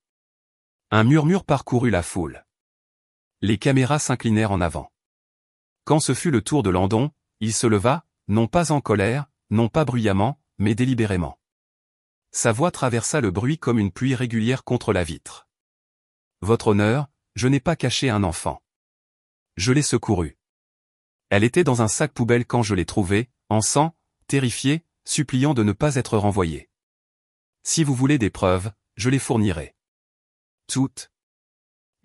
Un murmure parcourut la foule. Les caméras s'inclinèrent en avant. Quand ce fut le tour de Landon, il se leva, non pas en colère, non pas bruyamment, mais délibérément. Sa voix traversa le bruit comme une pluie régulière contre la vitre. « Votre honneur, je n'ai pas caché un enfant. Je l'ai secouru. Elle était dans un sac poubelle quand je l'ai trouvée, en sang, terrifiée, suppliant de ne pas être renvoyée. Si vous voulez des preuves, je les fournirai. Toutes. »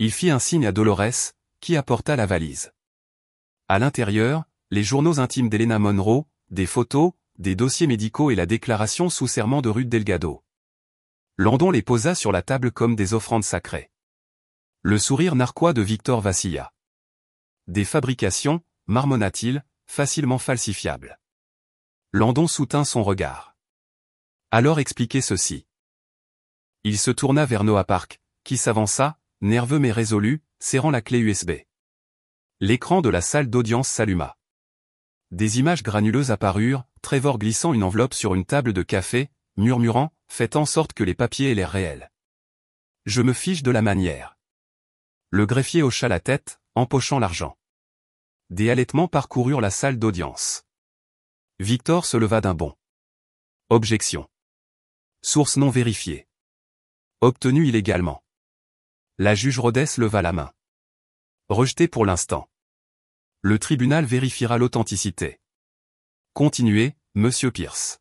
Il fit un signe à Dolores, qui apporta la valise. À l'intérieur, les journaux intimes d'Helena Monroe, des photos, des dossiers médicaux et la déclaration sous serment de Ruth Delgado. Landon les posa sur la table comme des offrandes sacrées. Le sourire narquois de Victor vacilla. Des fabrications, marmonna-t-il, facilement falsifiables. Landon soutint son regard. Alors expliquez ceci. Il se tourna vers Noah Park, qui s'avança, nerveux mais résolu, serrant la clé USB. L'écran de la salle d'audience s'alluma. Des images granuleuses apparurent, Trevor glissant une enveloppe sur une table de café, murmurant, faites en sorte que les papiers aient l'air réels. Je me fiche de la manière. Le greffier hocha la tête, empochant l'argent. Des halètements parcoururent la salle d'audience. Victor se leva d'un bond. Objection. Source non vérifiée. Obtenue illégalement. La juge Rhodes leva la main. Rejeté pour l'instant. Le tribunal vérifiera l'authenticité. Continuez, Monsieur Pierce.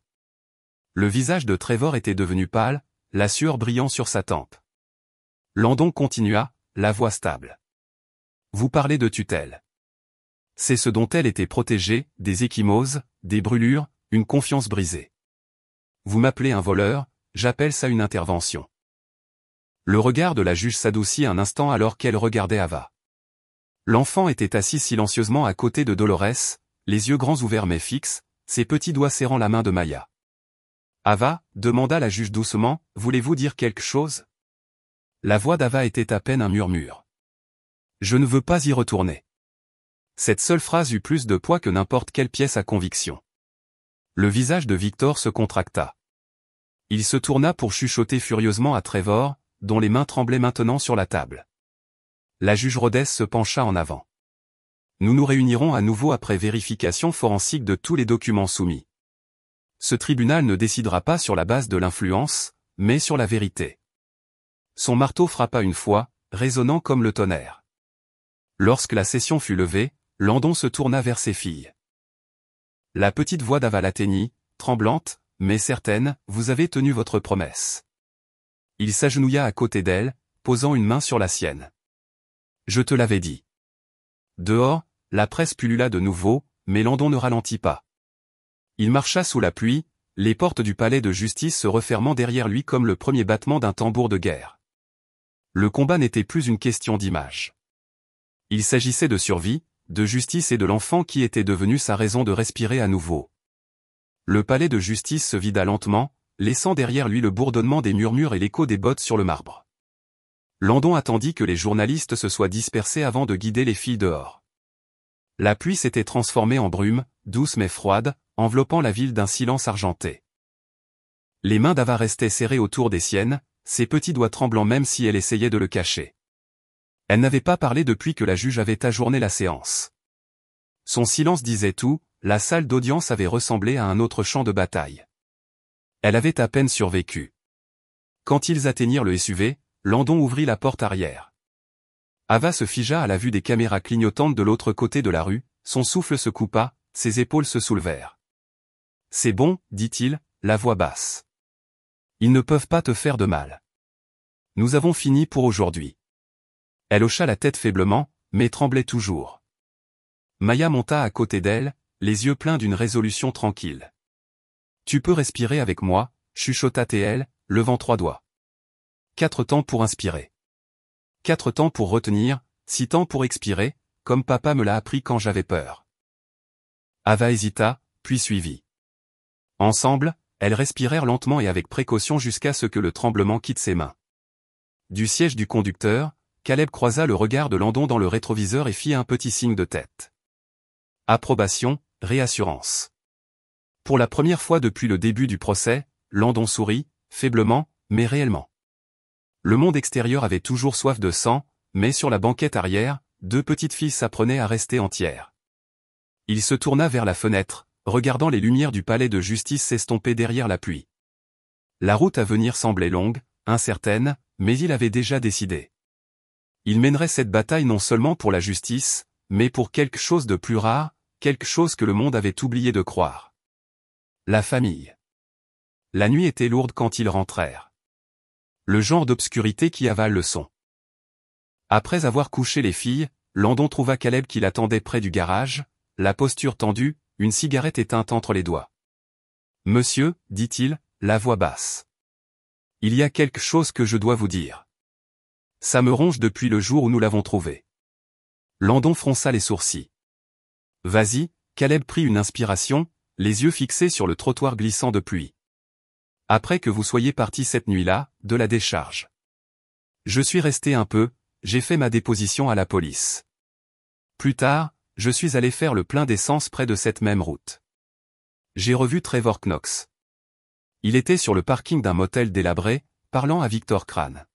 Le visage de Trevor était devenu pâle, la sueur brillant sur sa tempe. Landon continua, la voix stable. Vous parlez de tutelle. C'est ce dont elle était protégée, des ecchymoses, des brûlures, une confiance brisée. Vous m'appelez un voleur, j'appelle ça une intervention. Le regard de la juge s'adoucit un instant alors qu'elle regardait Ava. L'enfant était assis silencieusement à côté de Dolores, les yeux grands ouverts mais fixes, ses petits doigts serrant la main de Maya. Ava, demanda la juge doucement, voulez-vous dire quelque chose? La voix d'Ava était à peine un murmure. Je ne veux pas y retourner. Cette seule phrase eut plus de poids que n'importe quelle pièce à conviction. Le visage de Victor se contracta. Il se tourna pour chuchoter furieusement à Trevor, dont les mains tremblaient maintenant sur la table. La juge Rhodes se pencha en avant. Nous nous réunirons à nouveau après vérification forensique de tous les documents soumis. Ce tribunal ne décidera pas sur la base de l'influence, mais sur la vérité. Son marteau frappa une fois, résonnant comme le tonnerre. Lorsque la session fut levée, Landon se tourna vers ses filles. La petite voix d'Ava l'atteignit, tremblante, mais certaine, vous avez tenu votre promesse. Il s'agenouilla à côté d'elle, posant une main sur la sienne. Je te l'avais dit. Dehors, la presse pullula de nouveau, mais Landon ne ralentit pas. Il marcha sous la pluie, les portes du palais de justice se refermant derrière lui comme le premier battement d'un tambour de guerre. Le combat n'était plus une question d'image. Il s'agissait de survie, de justice et de l'enfant qui était devenu sa raison de respirer à nouveau. Le palais de justice se vida lentement, laissant derrière lui le bourdonnement des murmures et l'écho des bottes sur le marbre. Landon attendit que les journalistes se soient dispersés avant de guider les filles dehors. La pluie s'était transformée en brume, douce mais froide, enveloppant la ville d'un silence argenté. Les mains d'Ava restaient serrées autour des siennes, ses petits doigts tremblants même si elle essayait de le cacher. Elle n'avait pas parlé depuis que la juge avait ajourné la séance. Son silence disait tout, la salle d'audience avait ressemblé à un autre champ de bataille. Elle avait à peine survécu. Quand ils atteignirent le SUV, Landon ouvrit la porte arrière. Ava se figea à la vue des caméras clignotantes de l'autre côté de la rue, son souffle se coupa, ses épaules se soulevèrent. « C'est bon, dit-il, la voix basse. Ils ne peuvent pas te faire de mal. Nous avons fini pour aujourd'hui. » Elle hocha la tête faiblement, mais tremblait toujours. Maya monta à côté d'elle, les yeux pleins d'une résolution tranquille. « Tu peux respirer avec moi, chuchota-t-elle, levant 3 doigts. 4 temps pour inspirer. 4 temps pour retenir, 6 temps pour expirer, comme papa me l'a appris quand j'avais peur. » Ava hésita, puis suivit. Ensemble, elles respirèrent lentement et avec précaution jusqu'à ce que le tremblement quitte ses mains. Du siège du conducteur, Caleb croisa le regard de Landon dans le rétroviseur et fit un petit signe de tête. Approbation, réassurance. Pour la première fois depuis le début du procès, Landon sourit, faiblement, mais réellement. Le monde extérieur avait toujours soif de sang, mais sur la banquette arrière, 2 petites filles s'apprenaient à rester entières. Il se tourna vers la fenêtre, regardant les lumières du palais de justice s'estomper derrière la pluie. La route à venir semblait longue, incertaine, mais il avait déjà décidé. Il mènerait cette bataille non seulement pour la justice, mais pour quelque chose de plus rare, quelque chose que le monde avait oublié de croire. La famille. La nuit était lourde quand ils rentrèrent. Le genre d'obscurité qui avale le son. Après avoir couché les filles, Landon trouva Caleb qui l'attendait près du garage, la posture tendue, une cigarette éteinte entre les doigts. « Monsieur, dit-il, la voix basse. Il y a quelque chose que je dois vous dire. Ça me ronge depuis le jour où nous l'avons trouvé. » Landon fronça les sourcils. « Vas-y, » Caleb prit une inspiration, les yeux fixés sur le trottoir glissant de pluie. « Après que vous soyez parti cette nuit-là, de la décharge. Je suis resté un peu, j'ai fait ma déposition à la police. Plus tard, je suis allé faire le plein d'essence près de cette même route. J'ai revu Trevor Knox. Il était sur le parking d'un motel délabré, parlant à Victor Crane. »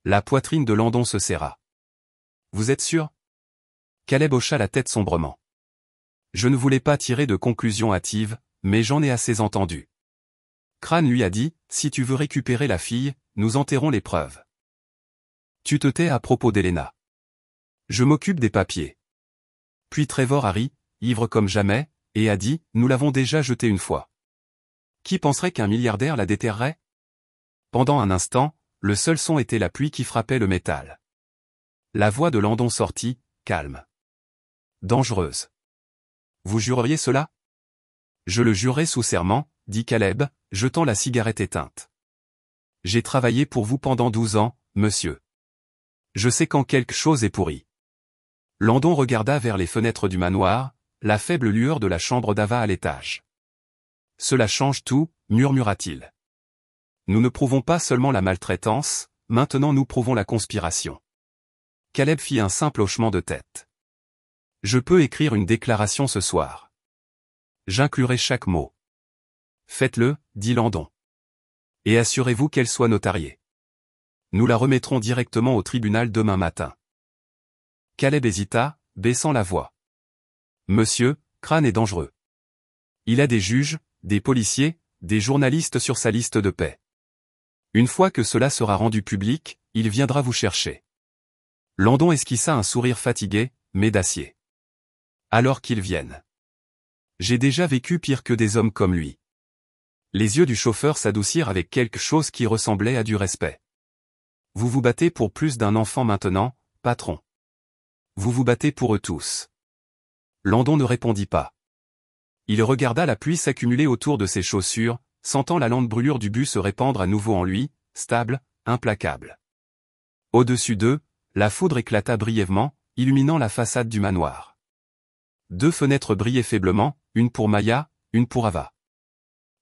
La poitrine de Landon se serra. « Vous êtes sûr ?» Caleb hocha la tête sombrement. « Je ne voulais pas tirer de conclusions hâtives, mais j'en ai assez entendu. » Crane lui a dit, « Si tu veux récupérer la fille, nous enterrons les preuves. Tu te tais à propos d'Elena. Je m'occupe des papiers. » Puis Trevor a ri, ivre comme jamais, et a dit, « Nous l'avons déjà jetée une fois. Qui penserait qu'un milliardaire la déterrerait ?» Pendant un instant, le seul son était la pluie qui frappait le métal. La voix de Landon sortit, calme. « Dangereuse. Vous jureriez cela ?»« Je le jurerai sous serment, » dit Caleb, jetant la cigarette éteinte. « J'ai travaillé pour vous pendant 12 ans, monsieur. Je sais quand quelque chose est pourri. » Landon regarda vers les fenêtres du manoir, la faible lueur de la chambre d'Ava à l'étage. « Cela change tout, » murmura-t-il. « Nous ne prouvons pas seulement la maltraitance, maintenant nous prouvons la conspiration. » Caleb fit un simple hochement de tête. Je peux écrire une déclaration ce soir. J'inclurai chaque mot. Faites-le, dit Landon. Et assurez-vous qu'elle soit notariée. Nous la remettrons directement au tribunal demain matin. Caleb hésita, baissant la voix. Monsieur, Crane est dangereux. Il a des juges, des policiers, des journalistes sur sa liste de paix. Une fois que cela sera rendu public, il viendra vous chercher. Landon esquissa un sourire fatigué, mais d'acier. Alors qu'il vienne. J'ai déjà vécu pire que des hommes comme lui. Les yeux du chauffeur s'adoucirent avec quelque chose qui ressemblait à du respect. Vous vous battez pour plus d'un enfant maintenant, patron. Vous vous battez pour eux tous. Landon ne répondit pas. Il regarda la pluie s'accumuler autour de ses chaussures, sentant la lente brûlure du bus se répandre à nouveau en lui, stable, implacable. Au-dessus d'eux, la foudre éclata brièvement, illuminant la façade du manoir. 2 fenêtres brillaient faiblement, une pour Maya, une pour Ava.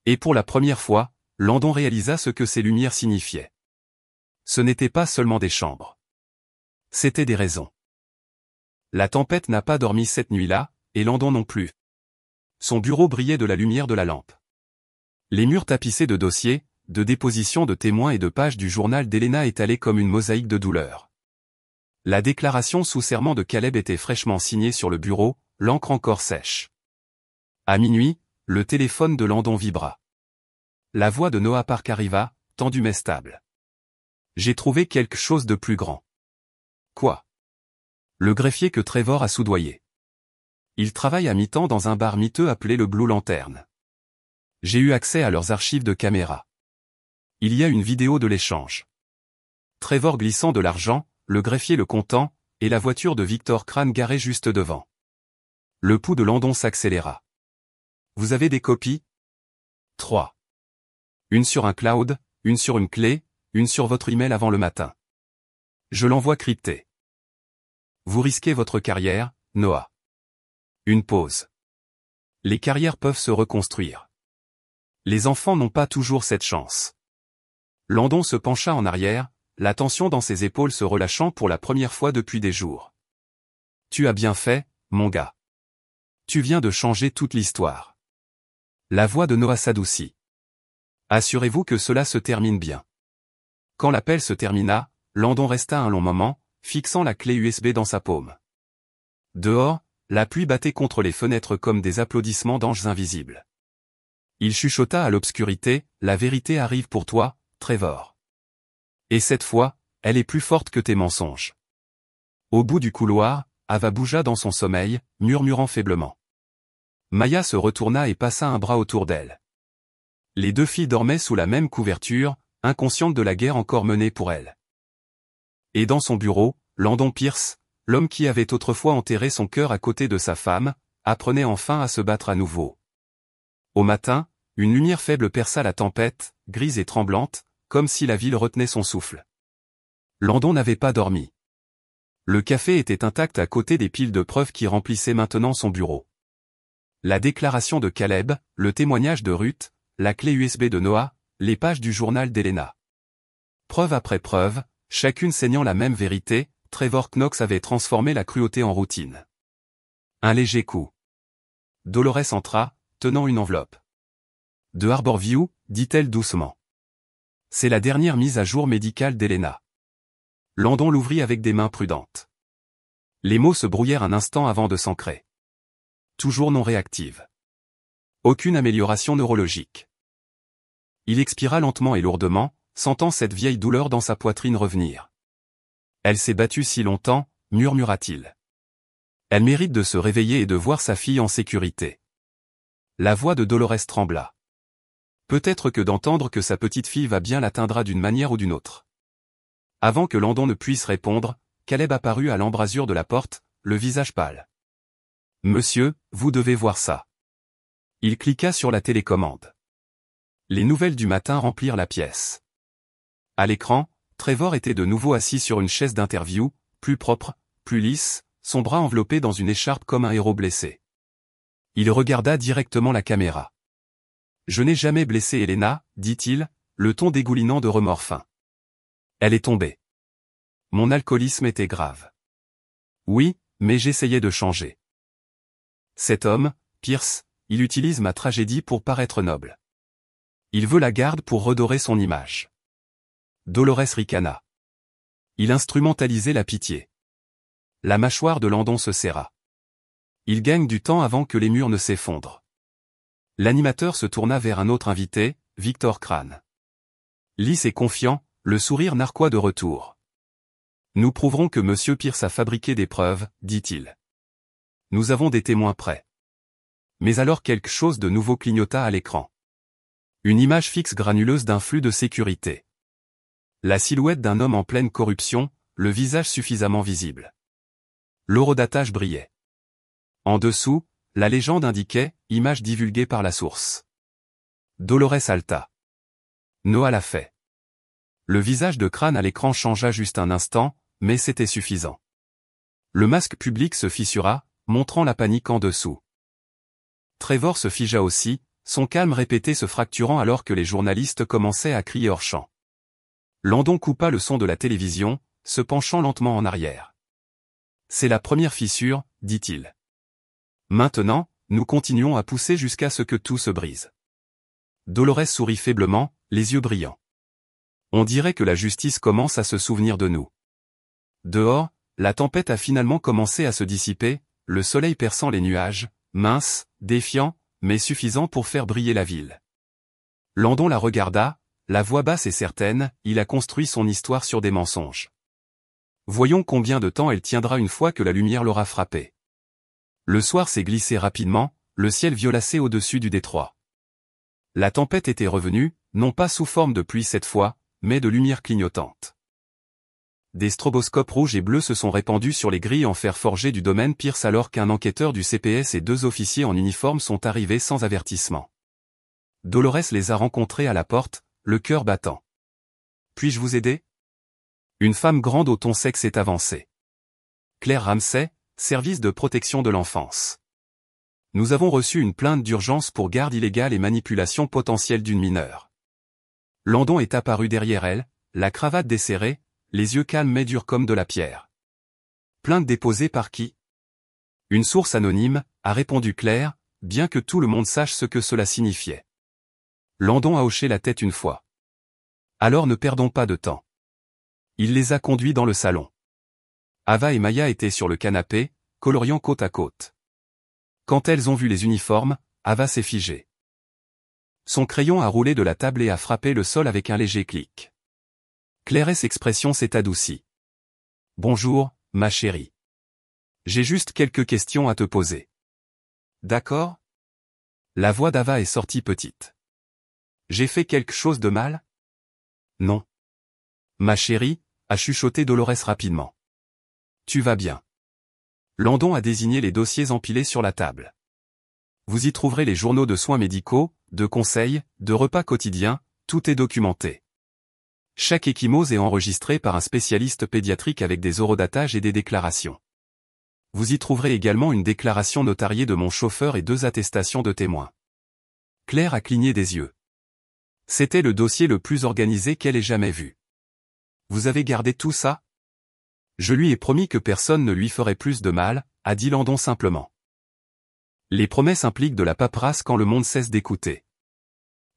Et pour la première fois, Landon réalisa ce que ces lumières signifiaient. Ce n'étaient pas seulement des chambres. C'étaient des raisons. La tempête n'a pas dormi cette nuit-là, et Landon non plus. Son bureau brillait de la lumière de la lampe. Les murs tapissés de dossiers, de dépositions de témoins et de pages du journal d'Helena étalées comme une mosaïque de douleur. La déclaration sous serment de Caleb était fraîchement signée sur le bureau, l'encre encore sèche. À minuit, le téléphone de Landon vibra. La voix de Noah Park arriva, tendue mais stable. J'ai trouvé quelque chose de plus grand. Quoi? Le greffier que Trevor a soudoyé. Il travaille à mi-temps dans un bar miteux appelé le Blue Lantern. J'ai eu accès à leurs archives de caméras. Il y a une vidéo de l'échange. Trevor glissant de l'argent, le greffier le comptant, et la voiture de Victor Crane garée juste devant. Le pouls de Landon s'accéléra. Vous avez des copies? 3. Une sur un cloud, une sur une clé, une sur votre email avant le matin. Je l'envoie crypté. Vous risquez votre carrière, Noah. Une pause. Les carrières peuvent se reconstruire. Les enfants n'ont pas toujours cette chance. Landon se pencha en arrière, la tension dans ses épaules se relâchant pour la première fois depuis des jours. Tu as bien fait, mon gars. Tu viens de changer toute l'histoire. La voix de Noah s'adoucit. Assurez-vous que cela se termine bien. Quand l'appel se termina, Landon resta un long moment, fixant la clé USB dans sa paume. Dehors, la pluie battait contre les fenêtres comme des applaudissements d'anges invisibles. Il chuchota à l'obscurité, la vérité arrive pour toi, Trevor. Et cette fois, elle est plus forte que tes mensonges. Au bout du couloir, Ava bougea dans son sommeil, murmurant faiblement. Maya se retourna et passa un bras autour d'elle. Les 2 filles dormaient sous la même couverture, inconscientes de la guerre encore menée pour elles. Et dans son bureau, Landon Pierce, l'homme qui avait autrefois enterré son cœur à côté de sa femme, apprenait enfin à se battre à nouveau. Au matin, une lumière faible perça la tempête, grise et tremblante, comme si la ville retenait son souffle. Landon n'avait pas dormi. Le café était intact à côté des piles de preuves qui remplissaient maintenant son bureau. La déclaration de Caleb, le témoignage de Ruth, la clé USB de Noah, les pages du journal d'Helena. Preuve après preuve, chacune saignant la même vérité, Trevor Knox avait transformé la cruauté en routine. Un léger coup. Dolores entra, tenant une enveloppe. De Harborview, dit-elle doucement. C'est la dernière mise à jour médicale d'Helena. Landon l'ouvrit avec des mains prudentes. Les mots se brouillèrent un instant avant de s'ancrer. Toujours non réactive. Aucune amélioration neurologique. Il expira lentement et lourdement, sentant cette vieille douleur dans sa poitrine revenir. Elle s'est battue si longtemps, murmura-t-il. Elle mérite de se réveiller et de voir sa fille en sécurité. La voix de Dolores trembla. Peut-être que d'entendre que sa petite fille va bien l'atteindra d'une manière ou d'une autre. Avant que Landon ne puisse répondre, Caleb apparut à l'embrasure de la porte, le visage pâle. « Monsieur, vous devez voir ça. » Il cliqua sur la télécommande. Les nouvelles du matin remplirent la pièce. À l'écran, Trevor était de nouveau assis sur une chaise d'interview, plus propre, plus lisse, son bras enveloppé dans une écharpe comme un héros blessé. Il regarda directement la caméra. « Je n'ai jamais blessé Helena, dit-il, le ton dégoulinant de remords fin. Elle est tombée. Mon alcoolisme était grave. Oui, mais j'essayais de changer. Cet homme, Pierce, il utilise ma tragédie pour paraître noble. Il veut la garde pour redorer son image. Dolores ricana. Il instrumentalisait la pitié. La mâchoire de Landon se serra. Il gagne du temps avant que les murs ne s'effondrent. L'animateur se tourna vers un autre invité, Victor Crane. Lisse et confiant, le sourire narquois de retour. Nous prouverons que Monsieur Pierce a fabriqué des preuves, dit-il. Nous avons des témoins prêts. Mais alors quelque chose de nouveau clignota à l'écran. Une image fixe granuleuse d'un flux de sécurité. La silhouette d'un homme en pleine corruption, le visage suffisamment visible. L'horodatage brillait. En dessous, la légende indiquait, image divulguée par la source. Dolores Alta. Noah l'a fait. Le visage de Crane à l'écran changea juste un instant, mais c'était suffisant. Le masque public se fissura, montrant la panique en dessous. Trevor se figea aussi, son calme répété se fracturant alors que les journalistes commençaient à crier hors champ. Landon coupa le son de la télévision, se penchant lentement en arrière. C'est la première fissure, dit-il. Maintenant, nous continuons à pousser jusqu'à ce que tout se brise. Dolores sourit faiblement, les yeux brillants. On dirait que la justice commence à se souvenir de nous. Dehors, la tempête a finalement commencé à se dissiper, le soleil perçant les nuages, mince, défiant, mais suffisant pour faire briller la ville. Landon la regarda, la voix basse et certaine, il a construit son histoire sur des mensonges. Voyons combien de temps elle tiendra une fois que la lumière l'aura frappée. Le soir s'est glissé rapidement, le ciel violacé au-dessus du détroit. La tempête était revenue, non pas sous forme de pluie cette fois, mais de lumière clignotante. Des stroboscopes rouges et bleus se sont répandus sur les grilles en fer forgé du domaine Pierce alors qu'un enquêteur du CPS et 2 officiers en uniforme sont arrivés sans avertissement. Dolores les a rencontrés à la porte, le cœur battant. « Puis-je vous aider ?» Une femme grande au ton sec s'est avancée. Claire Ramsay, service de protection de l'enfance. Nous avons reçu une plainte d'urgence pour garde illégale et manipulation potentielle d'une mineure. Landon est apparu derrière elle, la cravate desserrée, les yeux calmes mais durs comme de la pierre. Plainte déposée par qui? Une source anonyme, a répondu Claire, bien que tout le monde sache ce que cela signifiait. Landon a hoché la tête une fois. Alors ne perdons pas de temps. Il les a conduits dans le salon. Ava et Maya étaient sur le canapé, coloriant côte à côte. Quand elles ont vu les uniformes, Ava s'est figée. Son crayon a roulé de la table et a frappé le sol avec un léger clic. Claire's expression s'est adoucie. « Bonjour, ma chérie. J'ai juste quelques questions à te poser. »« D'accord ?» La voix d'Ava est sortie petite. « J'ai fait quelque chose de mal ?»« Non. »« Ma chérie, » a chuchoté Dolores rapidement. « Tu vas bien. » Landon a désigné les dossiers empilés sur la table. Vous y trouverez les journaux de soins médicaux, de conseils, de repas quotidiens, tout est documenté. Chaque ecchymose est enregistrée par un spécialiste pédiatrique avec des horodatages et des déclarations. Vous y trouverez également une déclaration notariée de mon chauffeur et 2 attestations de témoins. Claire a cligné des yeux. C'était le dossier le plus organisé qu'elle ait jamais vu. Vous avez gardé tout ça? Je lui ai promis que personne ne lui ferait plus de mal, a dit Landon simplement. Les promesses impliquent de la paperasse quand le monde cesse d'écouter.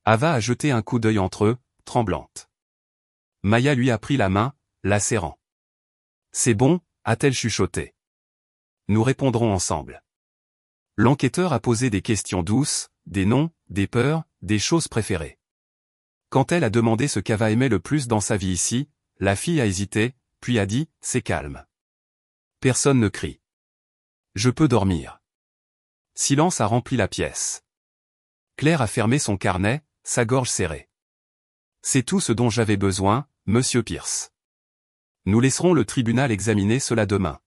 Ava a jeté un coup d'œil entre eux, tremblante. Maya lui a pris la main, la serrant. C'est bon, a-t-elle chuchoté. Nous répondrons ensemble. L'enquêteur a posé des questions douces, des noms, des peurs, des choses préférées. Quand elle a demandé ce qu'Ava aimait le plus dans sa vie ici, la fille a hésité, puis a dit, c'est calme. Personne ne crie. Je peux dormir. Silence a rempli la pièce. Claire a fermé son carnet, sa gorge serrée. C'est tout ce dont j'avais besoin, Monsieur Pierce. Nous laisserons le tribunal examiner cela demain.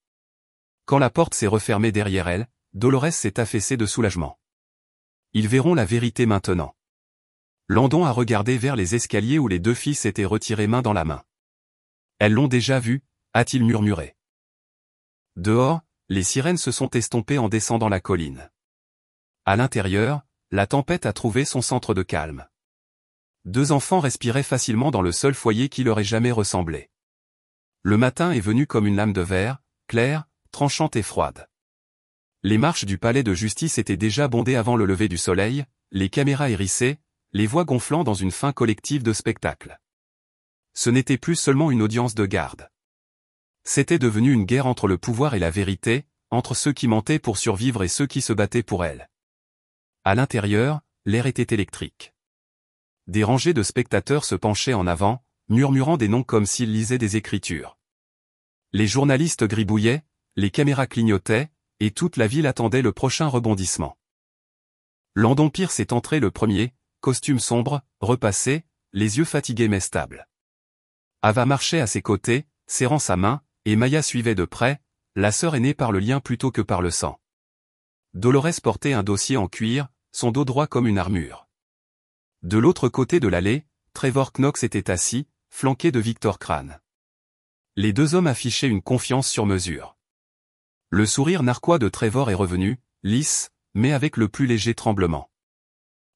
Quand la porte s'est refermée derrière elle, Dolores s'est affaissée de soulagement. Ils verront la vérité maintenant. Landon a regardé vers les escaliers où les 2 filles s'étaient retirées main dans la main. Elles l'ont déjà vu, a-t-il murmuré. Dehors, les sirènes se sont estompées en descendant la colline. À l'intérieur, la tempête a trouvé son centre de calme. 2 enfants respiraient facilement dans le seul foyer qui leur ait jamais ressemblé. Le matin est venu comme une lame de verre, claire, tranchante et froide. Les marches du palais de justice étaient déjà bondées avant le lever du soleil, les caméras hérissées, les voix gonflant dans une fin collective de spectacle. Ce n'était plus seulement une audience de garde. C'était devenu une guerre entre le pouvoir et la vérité, entre ceux qui mentaient pour survivre et ceux qui se battaient pour elle. À l'intérieur, l'air était électrique. Des rangées de spectateurs se penchaient en avant, murmurant des noms comme s'ils lisaient des écritures. Les journalistes gribouillaient, les caméras clignotaient, et toute la ville attendait le prochain rebondissement. Landon Pierce est entré le premier, costume sombre, repassé, les yeux fatigués mais stables. Ava marchait à ses côtés, serrant sa main, et Maya suivait de près, la sœur aînée par le lien plutôt que par le sang. Dolores portait un dossier en cuir, son dos droit comme une armure. De l'autre côté de l'allée, Trevor Knox était assis, flanqué de Victor Crane. Les deux hommes affichaient une confiance sur mesure. Le sourire narquois de Trevor est revenu, lisse, mais avec le plus léger tremblement.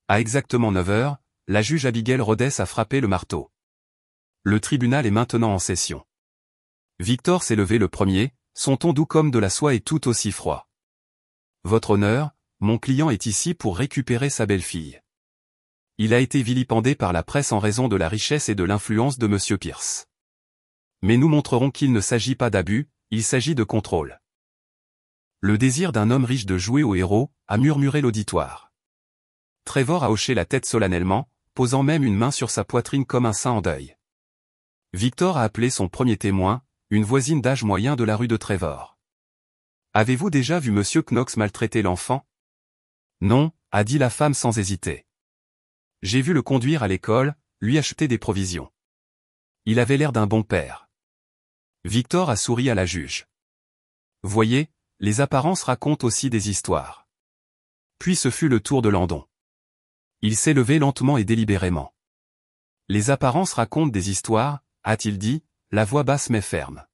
À exactement 9 heures, la juge Abigail Rhodes a frappé le marteau. Le tribunal est maintenant en session. Victor s'est levé le premier, son ton doux comme de la soie et tout aussi froid. Votre honneur, mon client est ici pour récupérer sa belle-fille. Il a été vilipendé par la presse en raison de la richesse et de l'influence de M. Pierce. Mais nous montrerons qu'il ne s'agit pas d'abus, il s'agit de contrôle. Le désir d'un homme riche de jouer au héros, a murmuré l'auditoire. Trevor a hoché la tête solennellement, posant même une main sur sa poitrine comme un saint en deuil. Victor a appelé son premier témoin, une voisine d'âge moyen de la rue de Trevor. Avez-vous déjà vu M. Knox maltraiter l'enfant? Non, a dit la femme sans hésiter. J'ai vu le conduire à l'école, lui acheter des provisions. Il avait l'air d'un bon père. Victor a souri à la juge. Voyez, les apparences racontent aussi des histoires. Puis ce fut le tour de Landon. Il s'est levé lentement et délibérément. Les apparences racontent des histoires, a-t-il dit, la voix basse mais ferme.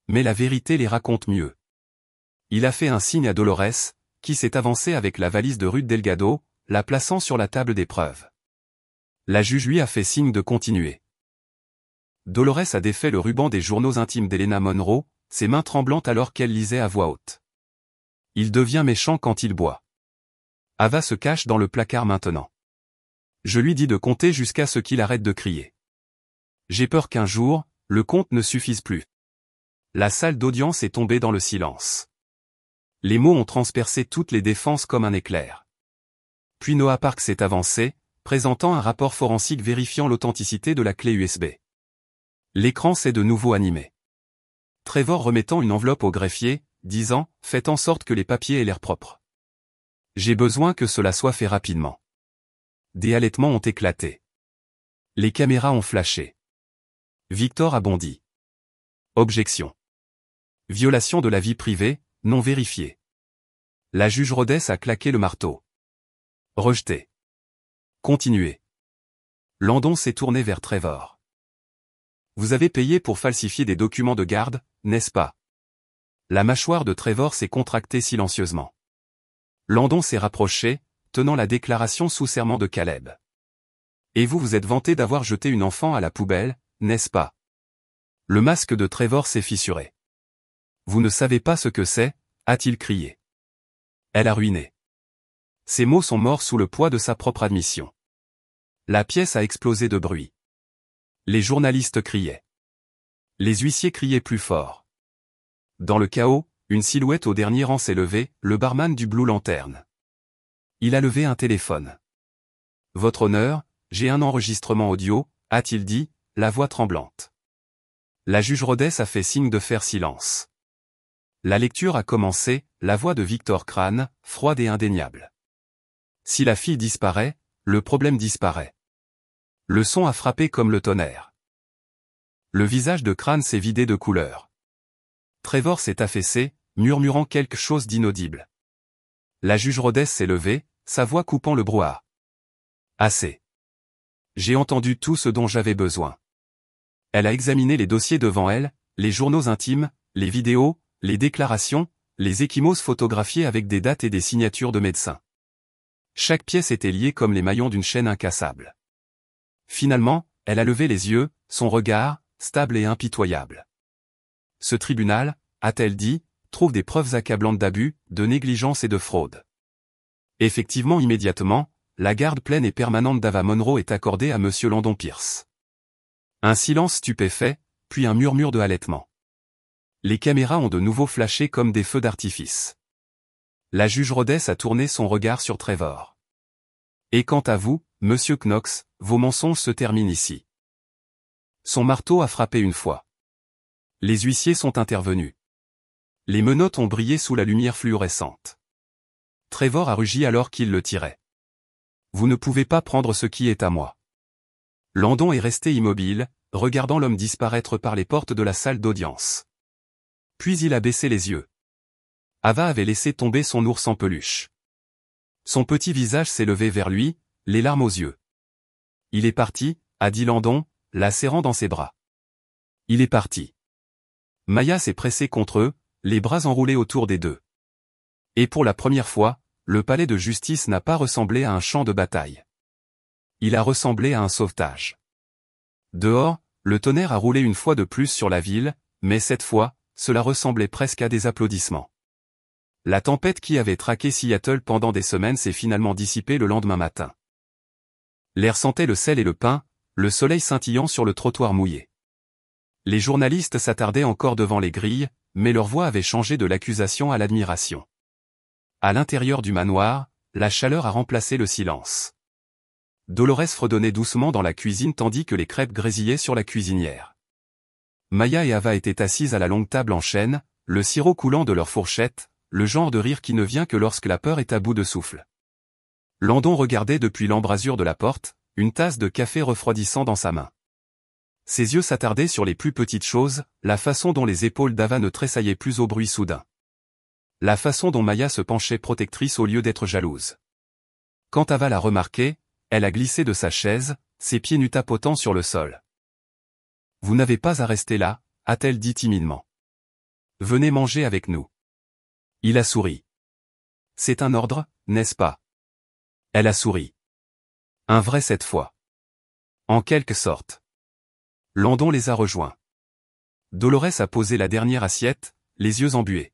Mais la vérité les raconte mieux. Il a fait un signe à Dolores, qui s'est avancée avec la valise de Ruth Delgado, la plaçant sur la table d'épreuve. La juge lui a fait signe de continuer. Dolores a défait le ruban des journaux intimes d'Helena Monroe, ses mains tremblantes alors qu'elle lisait à voix haute. Il devient méchant quand il boit. Ava se cache dans le placard maintenant. Je lui dis de compter jusqu'à ce qu'il arrête de crier. J'ai peur qu'un jour, le compte ne suffise plus. La salle d'audience est tombée dans le silence. Les mots ont transpercé toutes les défenses comme un éclair. Puis Noah Park s'est avancé, présentant un rapport forensique vérifiant l'authenticité de la clé USB. L'écran s'est de nouveau animé. Trevor remettant une enveloppe au greffier, disant « Faites en sorte que les papiers aient l'air propres. J'ai besoin que cela soit fait rapidement. » Des halètements ont éclaté. Les caméras ont flashé. Victor a bondi. Objection. Violation de la vie privée, non vérifiée. La juge Rhodes a claqué le marteau. Rejeté. Continuez. Landon s'est tourné vers Trevor. Vous avez payé pour falsifier des documents de garde, n'est-ce pas? La mâchoire de Trevor s'est contractée silencieusement. Landon s'est rapproché, tenant la déclaration sous serment de Caleb. Et vous vous êtes vanté d'avoir jeté une enfant à la poubelle, n'est-ce pas? Le masque de Trevor s'est fissuré. Vous ne savez pas ce que c'est, a-t-il crié. Elle a ruiné. Ces mots sont morts sous le poids de sa propre admission. La pièce a explosé de bruit. Les journalistes criaient. Les huissiers criaient plus fort. Dans le chaos, une silhouette au dernier rang s'est levée, le barman du Blue Lantern. Il a levé un téléphone. Votre honneur, j'ai un enregistrement audio, a-t-il dit, la voix tremblante. La juge Rhodes a fait signe de faire silence. La lecture a commencé, la voix de Victor Crane, froide et indéniable. Si la fille disparaît, le problème disparaît. Le son a frappé comme le tonnerre. Le visage de Crane s'est vidé de couleur. Trevor s'est affaissé, murmurant quelque chose d'inaudible. La juge Rhodes s'est levée, sa voix coupant le brouhaha. Assez. J'ai entendu tout ce dont j'avais besoin. Elle a examiné les dossiers devant elle, les journaux intimes, les vidéos, les déclarations, les ecchymoses photographiées avec des dates et des signatures de médecins. Chaque pièce était liée comme les maillons d'une chaîne incassable. Finalement, elle a levé les yeux, son regard, stable et impitoyable. Ce tribunal, a-t-elle dit, trouve des preuves accablantes d'abus, de négligence et de fraude. Effectivement, immédiatement, la garde pleine et permanente d'Ava Monroe est accordée à M. Landon Pierce. Un silence stupéfait, puis un murmure de halètement. Les caméras ont de nouveau flashé comme des feux d'artifice. La juge Rhodes a tourné son regard sur Trevor. Et quant à vous, Monsieur Knox, vos mensonges se terminent ici. Son marteau a frappé une fois. Les huissiers sont intervenus. Les menottes ont brillé sous la lumière fluorescente. Trevor a rugi alors qu'il le tirait. Vous ne pouvez pas prendre ce qui est à moi. Landon est resté immobile, regardant l'homme disparaître par les portes de la salle d'audience. Puis il a baissé les yeux. Ava avait laissé tomber son ours en peluche. Son petit visage s'est levé vers lui, les larmes aux yeux. Il est parti, a dit Landon, la serrant dans ses bras. Il est parti. Maya s'est pressée contre eux, les bras enroulés autour des deux. Et pour la première fois, le palais de justice n'a pas ressemblé à un champ de bataille. Il a ressemblé à un sauvetage. Dehors, le tonnerre a roulé une fois de plus sur la ville, mais cette fois, cela ressemblait presque à des applaudissements. La tempête qui avait traqué Seattle pendant des semaines s'est finalement dissipée le lendemain matin. L'air sentait le sel et le pain, le soleil scintillant sur le trottoir mouillé. Les journalistes s'attardaient encore devant les grilles, mais leur voix avait changé de l'accusation à l'admiration. À l'intérieur du manoir, la chaleur a remplacé le silence. Dolores fredonnait doucement dans la cuisine tandis que les crêpes grésillaient sur la cuisinière. Maya et Ava étaient assises à la longue table en chêne, le sirop coulant de leurs fourchettes, le genre de rire qui ne vient que lorsque la peur est à bout de souffle. Landon regardait depuis l'embrasure de la porte, une tasse de café refroidissant dans sa main. Ses yeux s'attardaient sur les plus petites choses, la façon dont les épaules d'Ava ne tressaillaient plus au bruit soudain. La façon dont Maya se penchait protectrice au lieu d'être jalouse. Quand Ava l'a remarqué, elle a glissé de sa chaise, ses pieds nus tapotant sur le sol. « Vous n'avez pas à rester là », a-t-elle dit timidement. « Venez manger avec nous. » Il a souri. « C'est un ordre, n'est-ce pas ?» Elle a souri. « Un vrai cette fois. » En quelque sorte. Landon les a rejoints. Dolores a posé la dernière assiette, les yeux embués.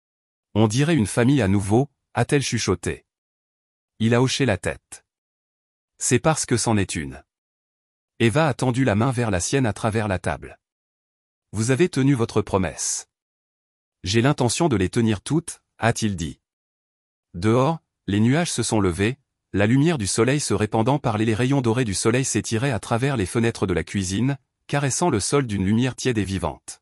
« On dirait une famille à nouveau », a-t-elle chuchoté. Il a hoché la tête. « C'est parce que c'en est une. » Eva a tendu la main vers la sienne à travers la table. « Vous avez tenu votre promesse. »« J'ai l'intention de les tenir toutes », a-t-il dit. Dehors, les nuages se sont levés, la lumière du soleil se répandant par les rayons dorés du soleil s'étiraient à travers les fenêtres de la cuisine, caressant le sol d'une lumière tiède et vivante.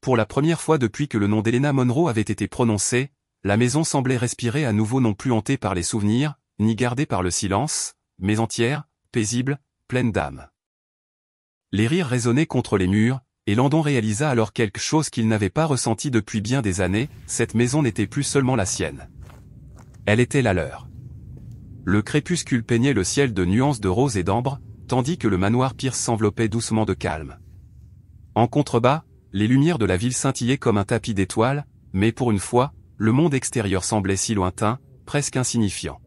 Pour la première fois depuis que le nom d'Helena Monroe avait été prononcé, la maison semblait respirer à nouveau non plus hantée par les souvenirs, ni gardée par le silence, mais entière, paisible, pleine d'âme. Les rires résonnaient contre les murs, et Landon réalisa alors quelque chose qu'il n'avait pas ressenti depuis bien des années, cette maison n'était plus seulement la sienne. Elle était la leur. Le crépuscule peignait le ciel de nuances de rose et d'ambre, tandis que le manoir Pierce s'enveloppait doucement de calme. En contrebas, les lumières de la ville scintillaient comme un tapis d'étoiles, mais pour une fois, le monde extérieur semblait si lointain, presque insignifiant.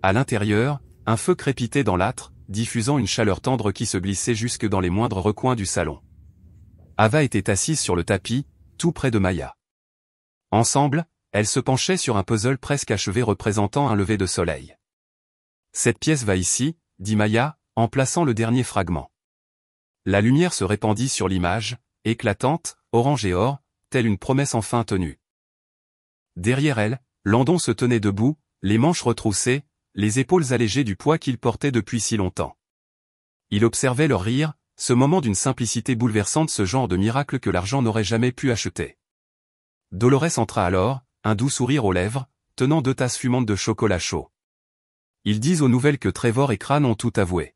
À l'intérieur, un feu crépitait dans l'âtre, diffusant une chaleur tendre qui se glissait jusque dans les moindres recoins du salon. Ava était assise sur le tapis, tout près de Maya. Ensemble, elles se penchaient sur un puzzle presque achevé représentant un lever de soleil. « Cette pièce va ici », dit Maya, en plaçant le dernier fragment. La lumière se répandit sur l'image, éclatante, orange et or, telle une promesse enfin tenue. Derrière elle, Landon se tenait debout, les manches retroussées, les épaules allégées du poids qu'il portait depuis si longtemps. Il observait leur rire, ce moment d'une simplicité bouleversante, ce genre de miracle que l'argent n'aurait jamais pu acheter. Dolores entra alors, un doux sourire aux lèvres, tenant 2 tasses fumantes de chocolat chaud. Ils disent aux nouvelles que Trevor et Crane ont tout avoué.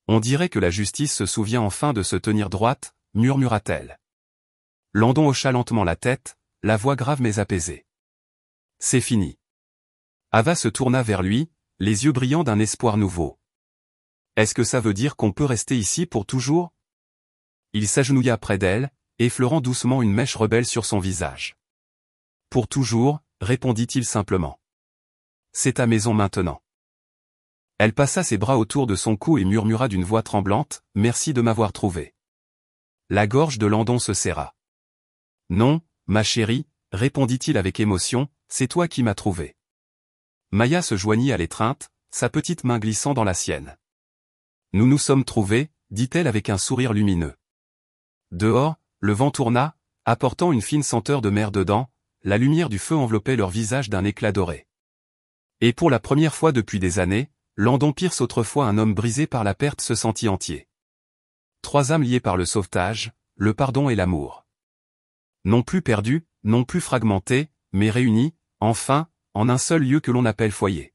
On dirait que la justice se souvient enfin de se tenir droite, murmura-t-elle. Landon hocha lentement la tête, la voix grave mais apaisée. C'est fini. Ava se tourna vers lui, les yeux brillants d'un espoir nouveau. Est-ce que ça veut dire qu'on peut rester ici pour toujours? Il s'agenouilla près d'elle, effleurant doucement une mèche rebelle sur son visage. Pour toujours, répondit-il simplement. C'est ta maison maintenant. Elle passa ses bras autour de son cou et murmura d'une voix tremblante, merci de m'avoir trouvé. La gorge de Landon se serra. Non, ma chérie, répondit-il avec émotion, c'est toi qui m'as trouvé. Maya se joignit à l'étreinte, sa petite main glissant dans la sienne. Nous nous sommes trouvés, dit-elle avec un sourire lumineux. Dehors, le vent tourna, apportant une fine senteur de mer dedans, la lumière du feu enveloppait leur visage d'un éclat doré. Et pour la première fois depuis des années, Landon Pierce, autrefois un homme brisé par la perte, se sentit entier. Trois âmes liées par le sauvetage, le pardon et l'amour. Non plus perdues, non plus fragmentées, mais réunies, enfin, en un seul lieu que l'on appelle foyer.